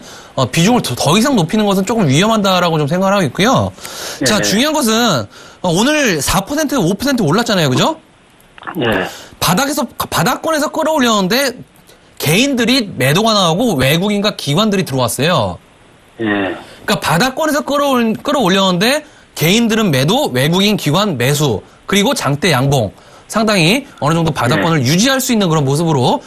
비중을 더 이상 높이는 것은 조금 위험하다라고 좀 생각을 하고 있고요. 자, 중요한 것은 오늘 4% 5% 올랐잖아요. 그죠? 예. 바닥권에서 끌어올렸는데 개인들이 매도가 나오고 외국인과 기관들이 들어왔어요. 예. 그러니까 바닥권에서 끌어올렸는데 개인들은 매도, 외국인 기관 매수, 그리고 장대 양봉. 상당히 어느 정도 바닥권을 유지할 수 있는 그런 모습으로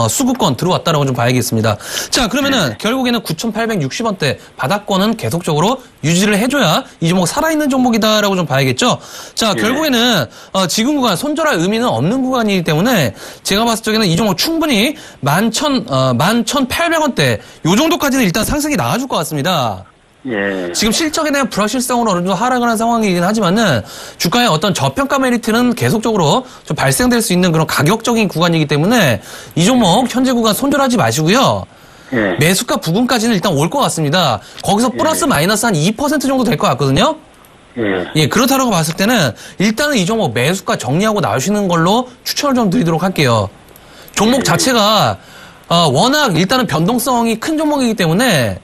수급권 들어왔다라고 좀 봐야겠습니다. 자, 그러면은 결국에는 9,860원대 바닥권은 계속적으로 유지를 해줘야 이 종목 살아있는 종목이다라고 좀 봐야겠죠. 자, 결국에는 지금 구간 손절할 의미는 없는 구간이기 때문에 제가 봤을 적에는 이 종목 충분히 11,800원대 요 정도까지는 일단 상승이 나와줄 것 같습니다. 예. 지금 실적에 대한 불확실성으로 어느 정도 하락을 한 상황이긴 하지만은 주가의 어떤 저평가 메리트는 계속적으로 좀 발생될 수 있는 그런 가격적인 구간이기 때문에 이 종목 현재 구간 손절하지 마시고요. 예. 매수가 부근까지는 일단 올 것 같습니다. 거기서 플러스 마이너스 한 2% 정도 될 것 같거든요. 예, 그렇다고 봤을 때는 일단은 이 종목 매수가 정리하고 나오시는 걸로 추천을 좀 드리도록 할게요. 종목 자체가 워낙 일단은 변동성이 큰 종목이기 때문에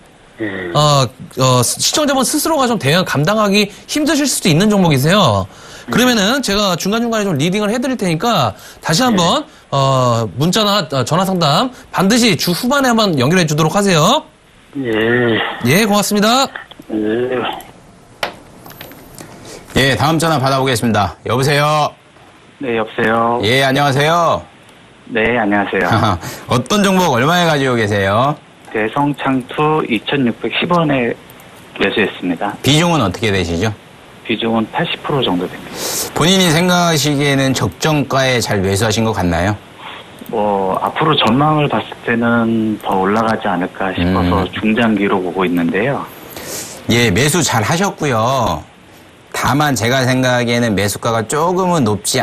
시청자분 스스로가 좀 대응 감당하기 힘드실 수도 있는 종목이세요. 그러면은 제가 중간중간에 좀 리딩을 해드릴 테니까 다시 한번 문자나 전화 상담 반드시 주 후반에 한번 연결해 주도록 하세요. 예, 고맙습니다. 예, 다음 전화 받아보겠습니다. 여보세요? 네, 여보세요? 예, 안녕하세요? 네, 안녕하세요. 어떤 종목 얼마에 가지고 계세요? 대성창투 2,610원에 매수했습니다. 비중은 어떻게 되시죠? 비중은 80% 정도 됩니다. 본인이 생각하시기에는 적정가에 잘 매수하신 것 같나요? 앞으로 전망을 봤을 때는 더 올라가지 않을까 싶어서 중장기로 보고 있는데요. 예, 매수 잘 하셨고요. 다만 제가 생각하기에는 매수가가 조금은 높지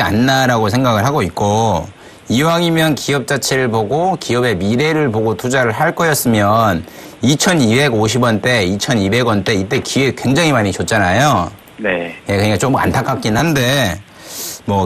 않나라고 생각을 하고 있고, 이왕이면 기업 자체를 보고 기업의 미래를 보고 투자를 할 거였으면 2,250원대, 2,200원대 이때 기회 굉장히 많이 줬잖아요. 네. 예, 그러니까 좀 안타깝긴 한데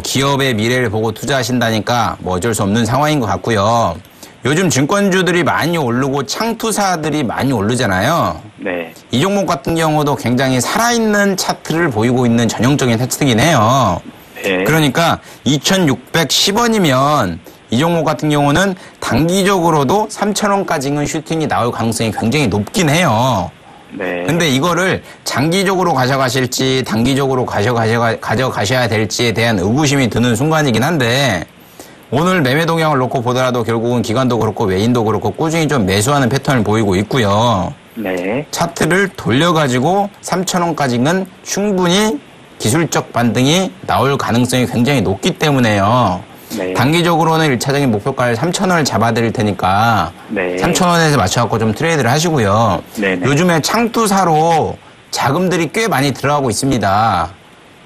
기업의 미래를 보고 투자하신다니까 어쩔 수 없는 상황인 것 같고요. 요즘 증권주들이 많이 오르고 창투사들이 많이 오르잖아요. 네. 이 종목 같은 경우도 굉장히 살아있는 차트를 보이고 있는 전형적인 차트긴 해요. 네. 그러니까 2,610원이면 이 종목 같은 경우는 단기적으로도 3,000원까지는 슈팅이 나올 가능성이 굉장히 높긴 해요. 네. 근데 이거를 장기적으로 가져가실지 단기적으로 가져가셔야 될지에 대한 의구심이 드는 순간이긴 한데, 오늘 매매 동향을 놓고 보더라도 결국은 기관도 그렇고 외인도 그렇고 꾸준히 좀 매수하는 패턴을 보이고 있고요. 네. 차트를 돌려가지고 3,000원까지는 충분히 기술적 반등이 나올 가능성이 굉장히 높기 때문에요. 네. 단기적으로는 1차적인 목표가를 3,000원을 잡아드릴 테니까 네. 3,000원에서 맞춰갖고 좀 트레이드를 하시고요. 네네. 요즘에 창투사로 자금들이 꽤 많이 들어가고 있습니다.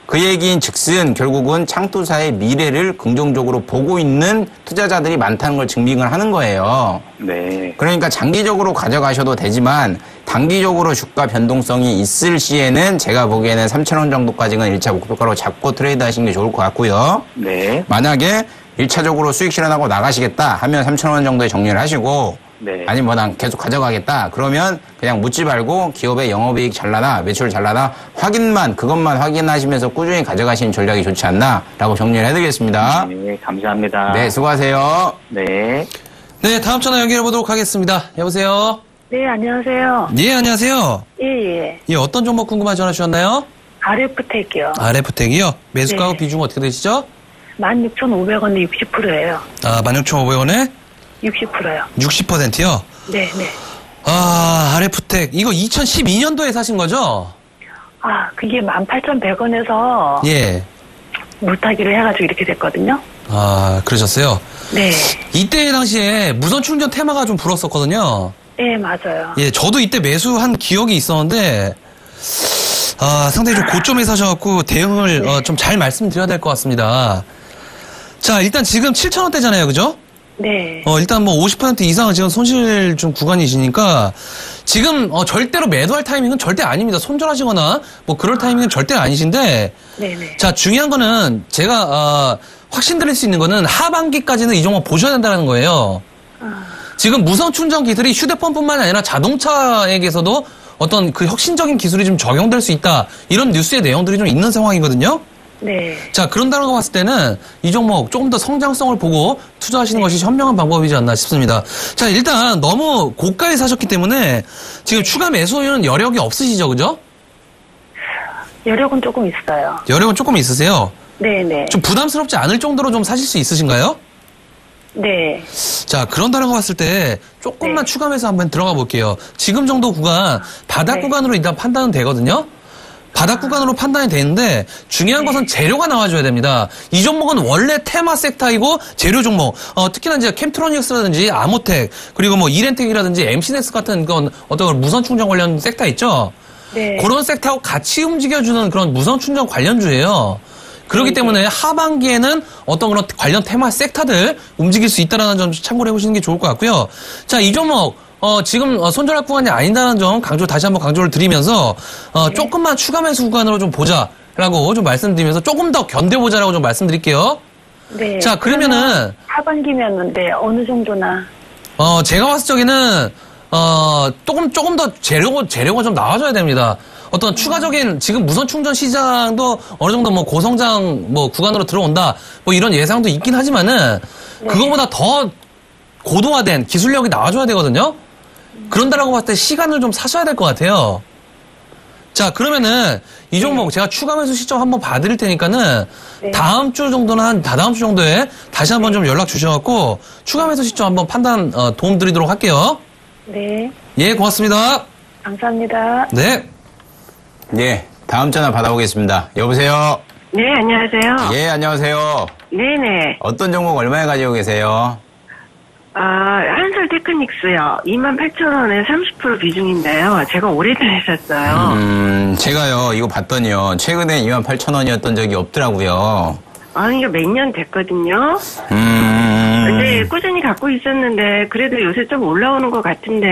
그 얘기인 즉슨 결국은 창투사의 미래를 긍정적으로 보고 있는 투자자들이 많다는 걸 증명을 하는 거예요. 네. 그러니까 장기적으로 가져가셔도 되지만 단기적으로 주가 변동성이 있을 시에는 제가 보기에는 3,000원 정도까지는 1차 목표가로 잡고 트레이드 하시는 게 좋을 것 같고요. 네. 만약에 1차적으로 수익 실현하고 나가시겠다 하면 3,000원 정도에 정리를 하시고, 네. 아니면 난 계속 가져가겠다 그러면 그냥 묻지 말고 기업의 영업이익 잘 나나 매출 잘 나나 그것만 확인하시면서 꾸준히 가져가시는 전략이 좋지 않나라고 정리를 해드리겠습니다. 네, 감사합니다. 네, 수고하세요. 네. 네, 다음 전화 연결해 보도록 하겠습니다. 여보세요? 네, 안녕하세요. 예, 안녕하세요. 예. 예, 어떤 종목 궁금한 전화 주셨나요? RF텍이요. RF텍이요? 매수가하고 네. 비중은 어떻게 되시죠? 16,500원에 60%예요. 16,500원에 60%요. 60%요? 네. RF텍. 이거 2012년도에 사신 거죠? 그게 18,100원에서 예. 물타기를 해가지고 이렇게 됐거든요. 그러셨어요? 네. 이때 당시에 무선 충전 테마가 좀 불었었거든요. 네, 맞아요. 예, 저도 이때 매수한 기억이 있었는데, 상당히 좀 고점에 사셔갖고 대응을 좀 잘 말씀드려야 될 것 같습니다. 자, 일단 지금 7,000원대잖아요, 그죠? 네. 일단 50% 이상은 지금 손실 좀 구간이시니까 지금 절대로 매도할 타이밍은 절대 아닙니다. 손절하시거나 그럴 타이밍은 절대 아니신데, 네네. 자, 중요한 거는 제가 확신드릴 수 있는 거는 하반기까지는 이 종목 보셔야 된다는 거예요. 지금 무선 충전 기술이 휴대폰뿐만 아니라 자동차에게서도 어떤 그 혁신적인 기술이 좀 적용될 수 있다, 이런 뉴스의 내용들이 좀 있는 상황이거든요. 네. 자, 그런다는 거 봤을 때는 이 종목 조금 더 성장성을 보고 투자하시는 것이 현명한 방법이지 않나 싶습니다. 자, 일단 너무 고가에 사셨기 때문에 지금 추가 매수는 여력이 없으시죠, 그죠? 여력은 조금 있어요. 여력은 조금 있으세요? 네네. 좀 부담스럽지 않을 정도로 좀 사실 수 있으신가요? 네. 자, 그런다라고 봤을 때 조금만 네. 추가 매수 한번 들어가 볼게요. 지금 정도 구간, 바닥 네. 구간으로 일단 판단은 되거든요. 바닥 구간으로 판단이 되는데 중요한 것은 재료가 나와줘야 됩니다. 이 종목은 원래 테마 섹터이고 재료 종목, 특히나 이제 캠트로닉스라든지 아모텍, 그리고 뭐 이렌텍이라든지 MC넥스 같은 건 어떤 무선 충전 관련 섹터 있죠? 네. 그런 섹터하고 같이 움직여주는 그런 무선 충전 관련주예요. 그렇기 때문에 하반기에는 어떤 그런 관련 테마 섹터들 움직일 수 있다는 점 참고를 해보시는 게 좋을 것 같고요. 자, 이 종목 지금 손절할 구간이 아니다는 점 다시 한번 강조를 드리면서 조금만 추가 매수 구간으로 좀 보자라고 좀 말씀드리면서 조금 더 견뎌보자라고 좀 말씀드릴게요. 네. 자, 그러면은 하반기면은 네, 어느 정도나. 제가 봤을 적에는 조금 더 재료가 좀 나와줘야 됩니다. 어떤 추가적인 지금 무선 충전 시장도 어느 정도 뭐 고성장 뭐 구간으로 들어온다 뭐 이런 예상도 있긴 하지만은 그거보다 더 고도화된 기술력이 나와줘야 되거든요. 그런다라고 봤을 때 시간을 좀 사셔야 될 것 같아요. 자, 그러면은 이 종목 제가 추가 매수 시점 한번 봐드릴 테니까는 다음 주 정도나 한 다다음 주 정도에 다시 한번 좀 연락 주셔갖고 추가 매수 시점 한번 판단 도움 드리도록 할게요. 네. 예, 고맙습니다. 감사합니다. 네. 예, 다음 전화 받아보겠습니다. 여보세요? 네, 안녕하세요. 예, 안녕하세요. 네네. 어떤 종목 얼마에 가지고 계세요? 한솔 테크닉스요. 28,000원에 30% 비중인데요. 제가 오래전에 샀어요. 제가요, 이거 봤더니요, 최근에 28,000원이었던 적이 없더라고요. 이게 몇 년 됐거든요. 근데 꾸준히 갖고 있었는데, 그래도 요새 좀 올라오는 것 같은데,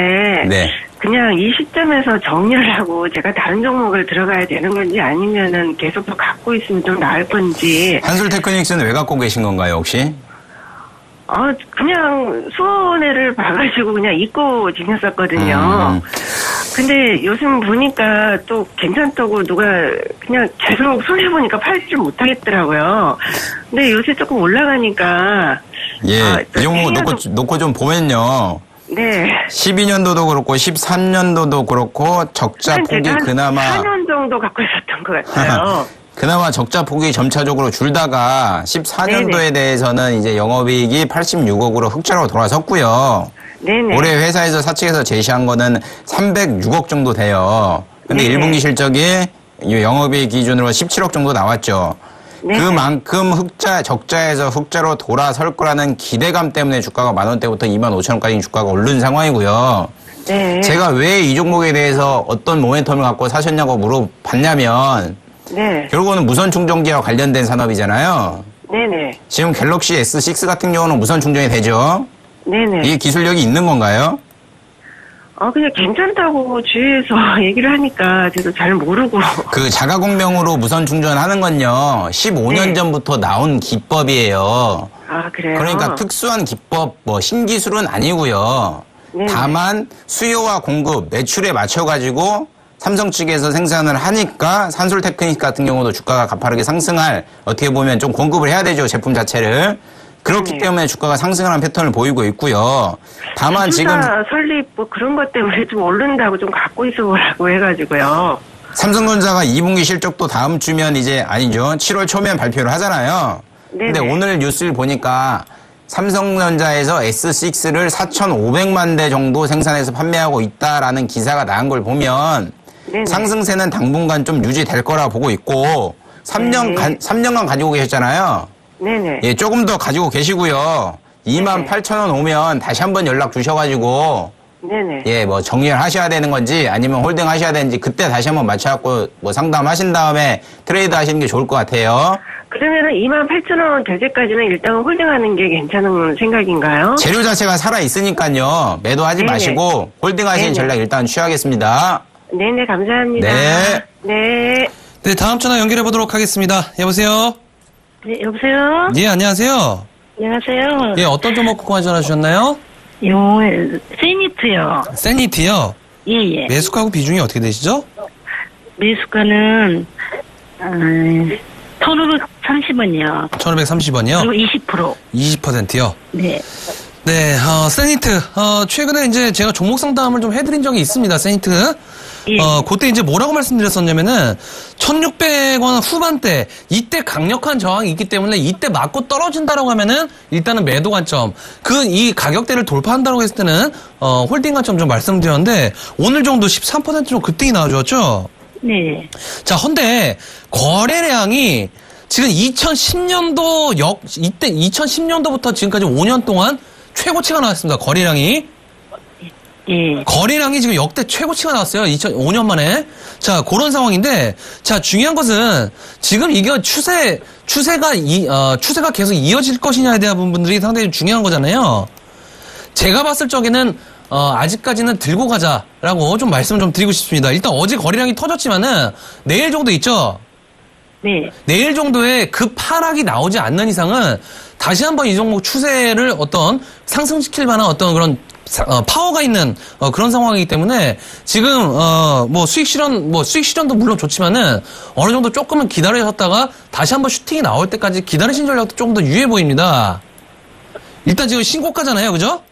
네. 그냥 이 시점에서 정리를 하고 제가 다른 종목을 들어가야 되는 건지 아니면은 계속 더 갖고 있으면 좀 나을 건지. 한솔 테크닉스는 왜 갖고 계신 건가요, 혹시? 그냥 수원회를 봐가지고 그냥 잊고 지냈었거든요. 근데 요즘 보니까 또 괜찮다고 누가 그냥 계속 손해보니까 팔지를 못하겠더라고요. 근데 요새 조금 올라가니까. 예, 이 종목 놓고 좀 보면요. 네. 12년도도 그렇고 13년도도 그렇고 적자 폭이 그나마 4년 정도 갖고 있었던 것 같아요. 그나마 적자 폭이 점차적으로 줄다가 14년도에 네네. 대해서는 이제 영업이익이 86억으로 흑자로 돌아섰고요. 네네. 올해 회사에서 사측에서 제시한 거는 306억 정도 돼요. 근데 네네. 1분기 실적이 영업이익 기준으로 17억 정도 나왔죠. 네네. 그만큼 적자에서 흑자로 돌아설 거라는 기대감 때문에 주가가 10,000원대부터 25,000원까지 주가가 오른 상황이고요. 네. 제가 왜 이 종목에 대해서 어떤 모멘텀을 갖고 사셨냐고 물어봤냐면 네. 결국은 무선 충전기와 관련된 산업이잖아요. 네네. 지금 갤럭시 S6 같은 경우는 무선 충전이 되죠. 네네. 이게 기술력이 있는 건가요? 그냥 괜찮다고 주위에서 얘기를 하니까 저도 잘 모르고. 그 자가공명으로 무선 충전하는 건요. 15년 네. 전부터 나온 기법이에요. 그래요? 그러니까 특수한 기법, 신기술은 아니고요. 네네. 다만 수요와 공급, 매출에 맞춰가지고 삼성 측에서 생산을 하니까 한솔 테크닉 같은 경우도 주가가 가파르게 상승할, 어떻게 보면 좀 공급을 해야 되죠, 제품 자체를. 그렇기 네. 때문에 주가가 상승하는 패턴을 보이고 있고요. 다만 지금 설립 그런 것 때문에 좀 오른다고 좀 갖고 있어 보라고 해가지고요. 삼성전자가 2분기 실적도 다음 주면 이제 아니죠. 7월 초면 발표를 하잖아요. 네네. 근데 오늘 뉴스를 보니까 삼성전자에서 S6를 4,500만 대 정도 생산해서 판매하고 있다라는 기사가 나온 걸 보면 네네. 상승세는 당분간 좀 유지될 거라 보고 있고 3년간 가지고 계셨잖아요. 네네. 예, 조금 더 가지고 계시고요. 28,000원 오면 다시 한번 연락 주셔가지고 네네. 예, 정리를 하셔야 되는 건지 아니면 홀딩 하셔야 되는지 그때 다시 한번 맞춰갖고 상담하신 다음에 트레이드 하시는 게 좋을 것 같아요. 그러면은 28,000원 될 때까지는 일단은 홀딩하는 게 괜찮은 생각인가요? 재료 자체가 살아있으니까요. 매도하지 네네. 마시고 홀딩 하시는 네네. 전략 일단 취하겠습니다. 네네, 감사합니다. 네. 네. 네, 다음 전화 연결해 보도록 하겠습니다. 여보세요? 네, 여보세요? 예, 안녕하세요. 안녕하세요. 예, 어떤 종목 갖고 전화 주셨나요? 세니트요. 세니티요? 예. 매수가하고 비중이 어떻게 되시죠? 매수가는, 1,530원이요. 1,530원이요? 그리고 20%. 20%요? 네. 네, 세니트. 최근에 이제 제가 종목 상담을 좀 해드린 적이 있습니다, 세니트. 예. 그때 이제 뭐라고 말씀드렸었냐면은, 1600원 후반대, 이때 강력한 저항이 있기 때문에 이때 맞고 떨어진다라고 하면은, 일단은 매도 관점. 이 가격대를 돌파한다고 했을 때는, 홀딩 관점 좀 말씀드렸는데, 오늘 정도 13% 좀 급등이 나와주었죠? 네. 자, 헌데, 거래량이 지금 2010년도부터 지금까지 5년 동안 최고치가 나왔습니다. 거래량이. 예. 거래량이 지금 역대 최고치가 나왔어요. 2005년 만에. 자, 그런 상황인데, 자, 중요한 것은 지금 이게 추세가 계속 이어질 것이냐에 대한 부분들이 상당히 중요한 거잖아요. 제가 봤을 적에는, 아직까지는 들고 가자라고 좀 말씀을 좀 드리고 싶습니다. 일단 어제 거래량이 터졌지만은, 내일 정도 있죠? 네. 내일 정도에 급 하락이 나오지 않는 이상은 다시 한번 이 종목 추세를 어떤 상승시킬 만한 어떤 그런 파워가 있는 그런 상황이기 때문에 지금 수익 실현도 물론 좋지만은 어느 정도 조금은 기다리셨다가 다시 한번 슈팅이 나올 때까지 기다리신 전략도 조금 더 유해 보입니다. 일단 지금 신고가잖아요, 그죠?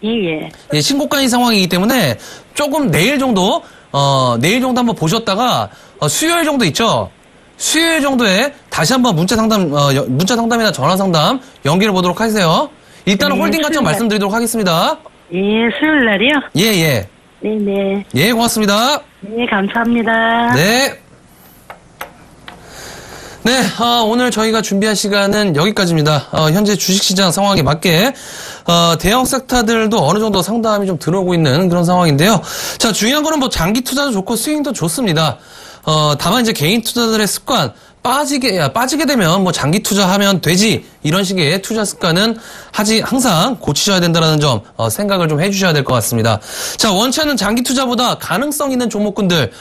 예. 예, 신고가인 상황이기 때문에 조금 내일 정도 한번 보셨다가 수요일 정도 있죠? 수요일 정도에 다시 한번 문자 상담이나 전화 상담 연결해 보도록 하세요. 일단은 홀딩 관점 말씀드리도록 하겠습니다. 예, 수요일 날이요? 예. 네네. 예, 고맙습니다. 네, 감사합니다. 네. 네, 오늘 저희가 준비한 시간은 여기까지입니다. 현재 주식시장 상황에 맞게, 대형 섹터들도 어느 정도 상담이 좀 들어오고 있는 그런 상황인데요. 자, 중요한 거는 장기 투자도 좋고 스윙도 좋습니다. 다만 이제 개인 투자들의 습관, 빠지게 되면 장기 투자하면 되지, 이런 식의 투자 습관은 항상 고치셔야 된다는 점, 생각을 좀 해주셔야 될 것 같습니다. 자, 원치 않는 장기 투자보다 가능성 있는 종목군들,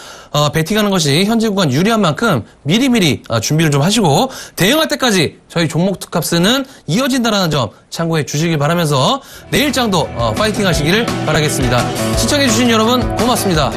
베팅하는 것이 현재 구간 유리한 만큼 미리미리 준비를 좀 하시고, 대응할 때까지 저희 종목 투캅스는 이어진다는 점 참고해 주시길 바라면서 내일장도 파이팅 하시기를 바라겠습니다. 시청해주신 여러분 고맙습니다.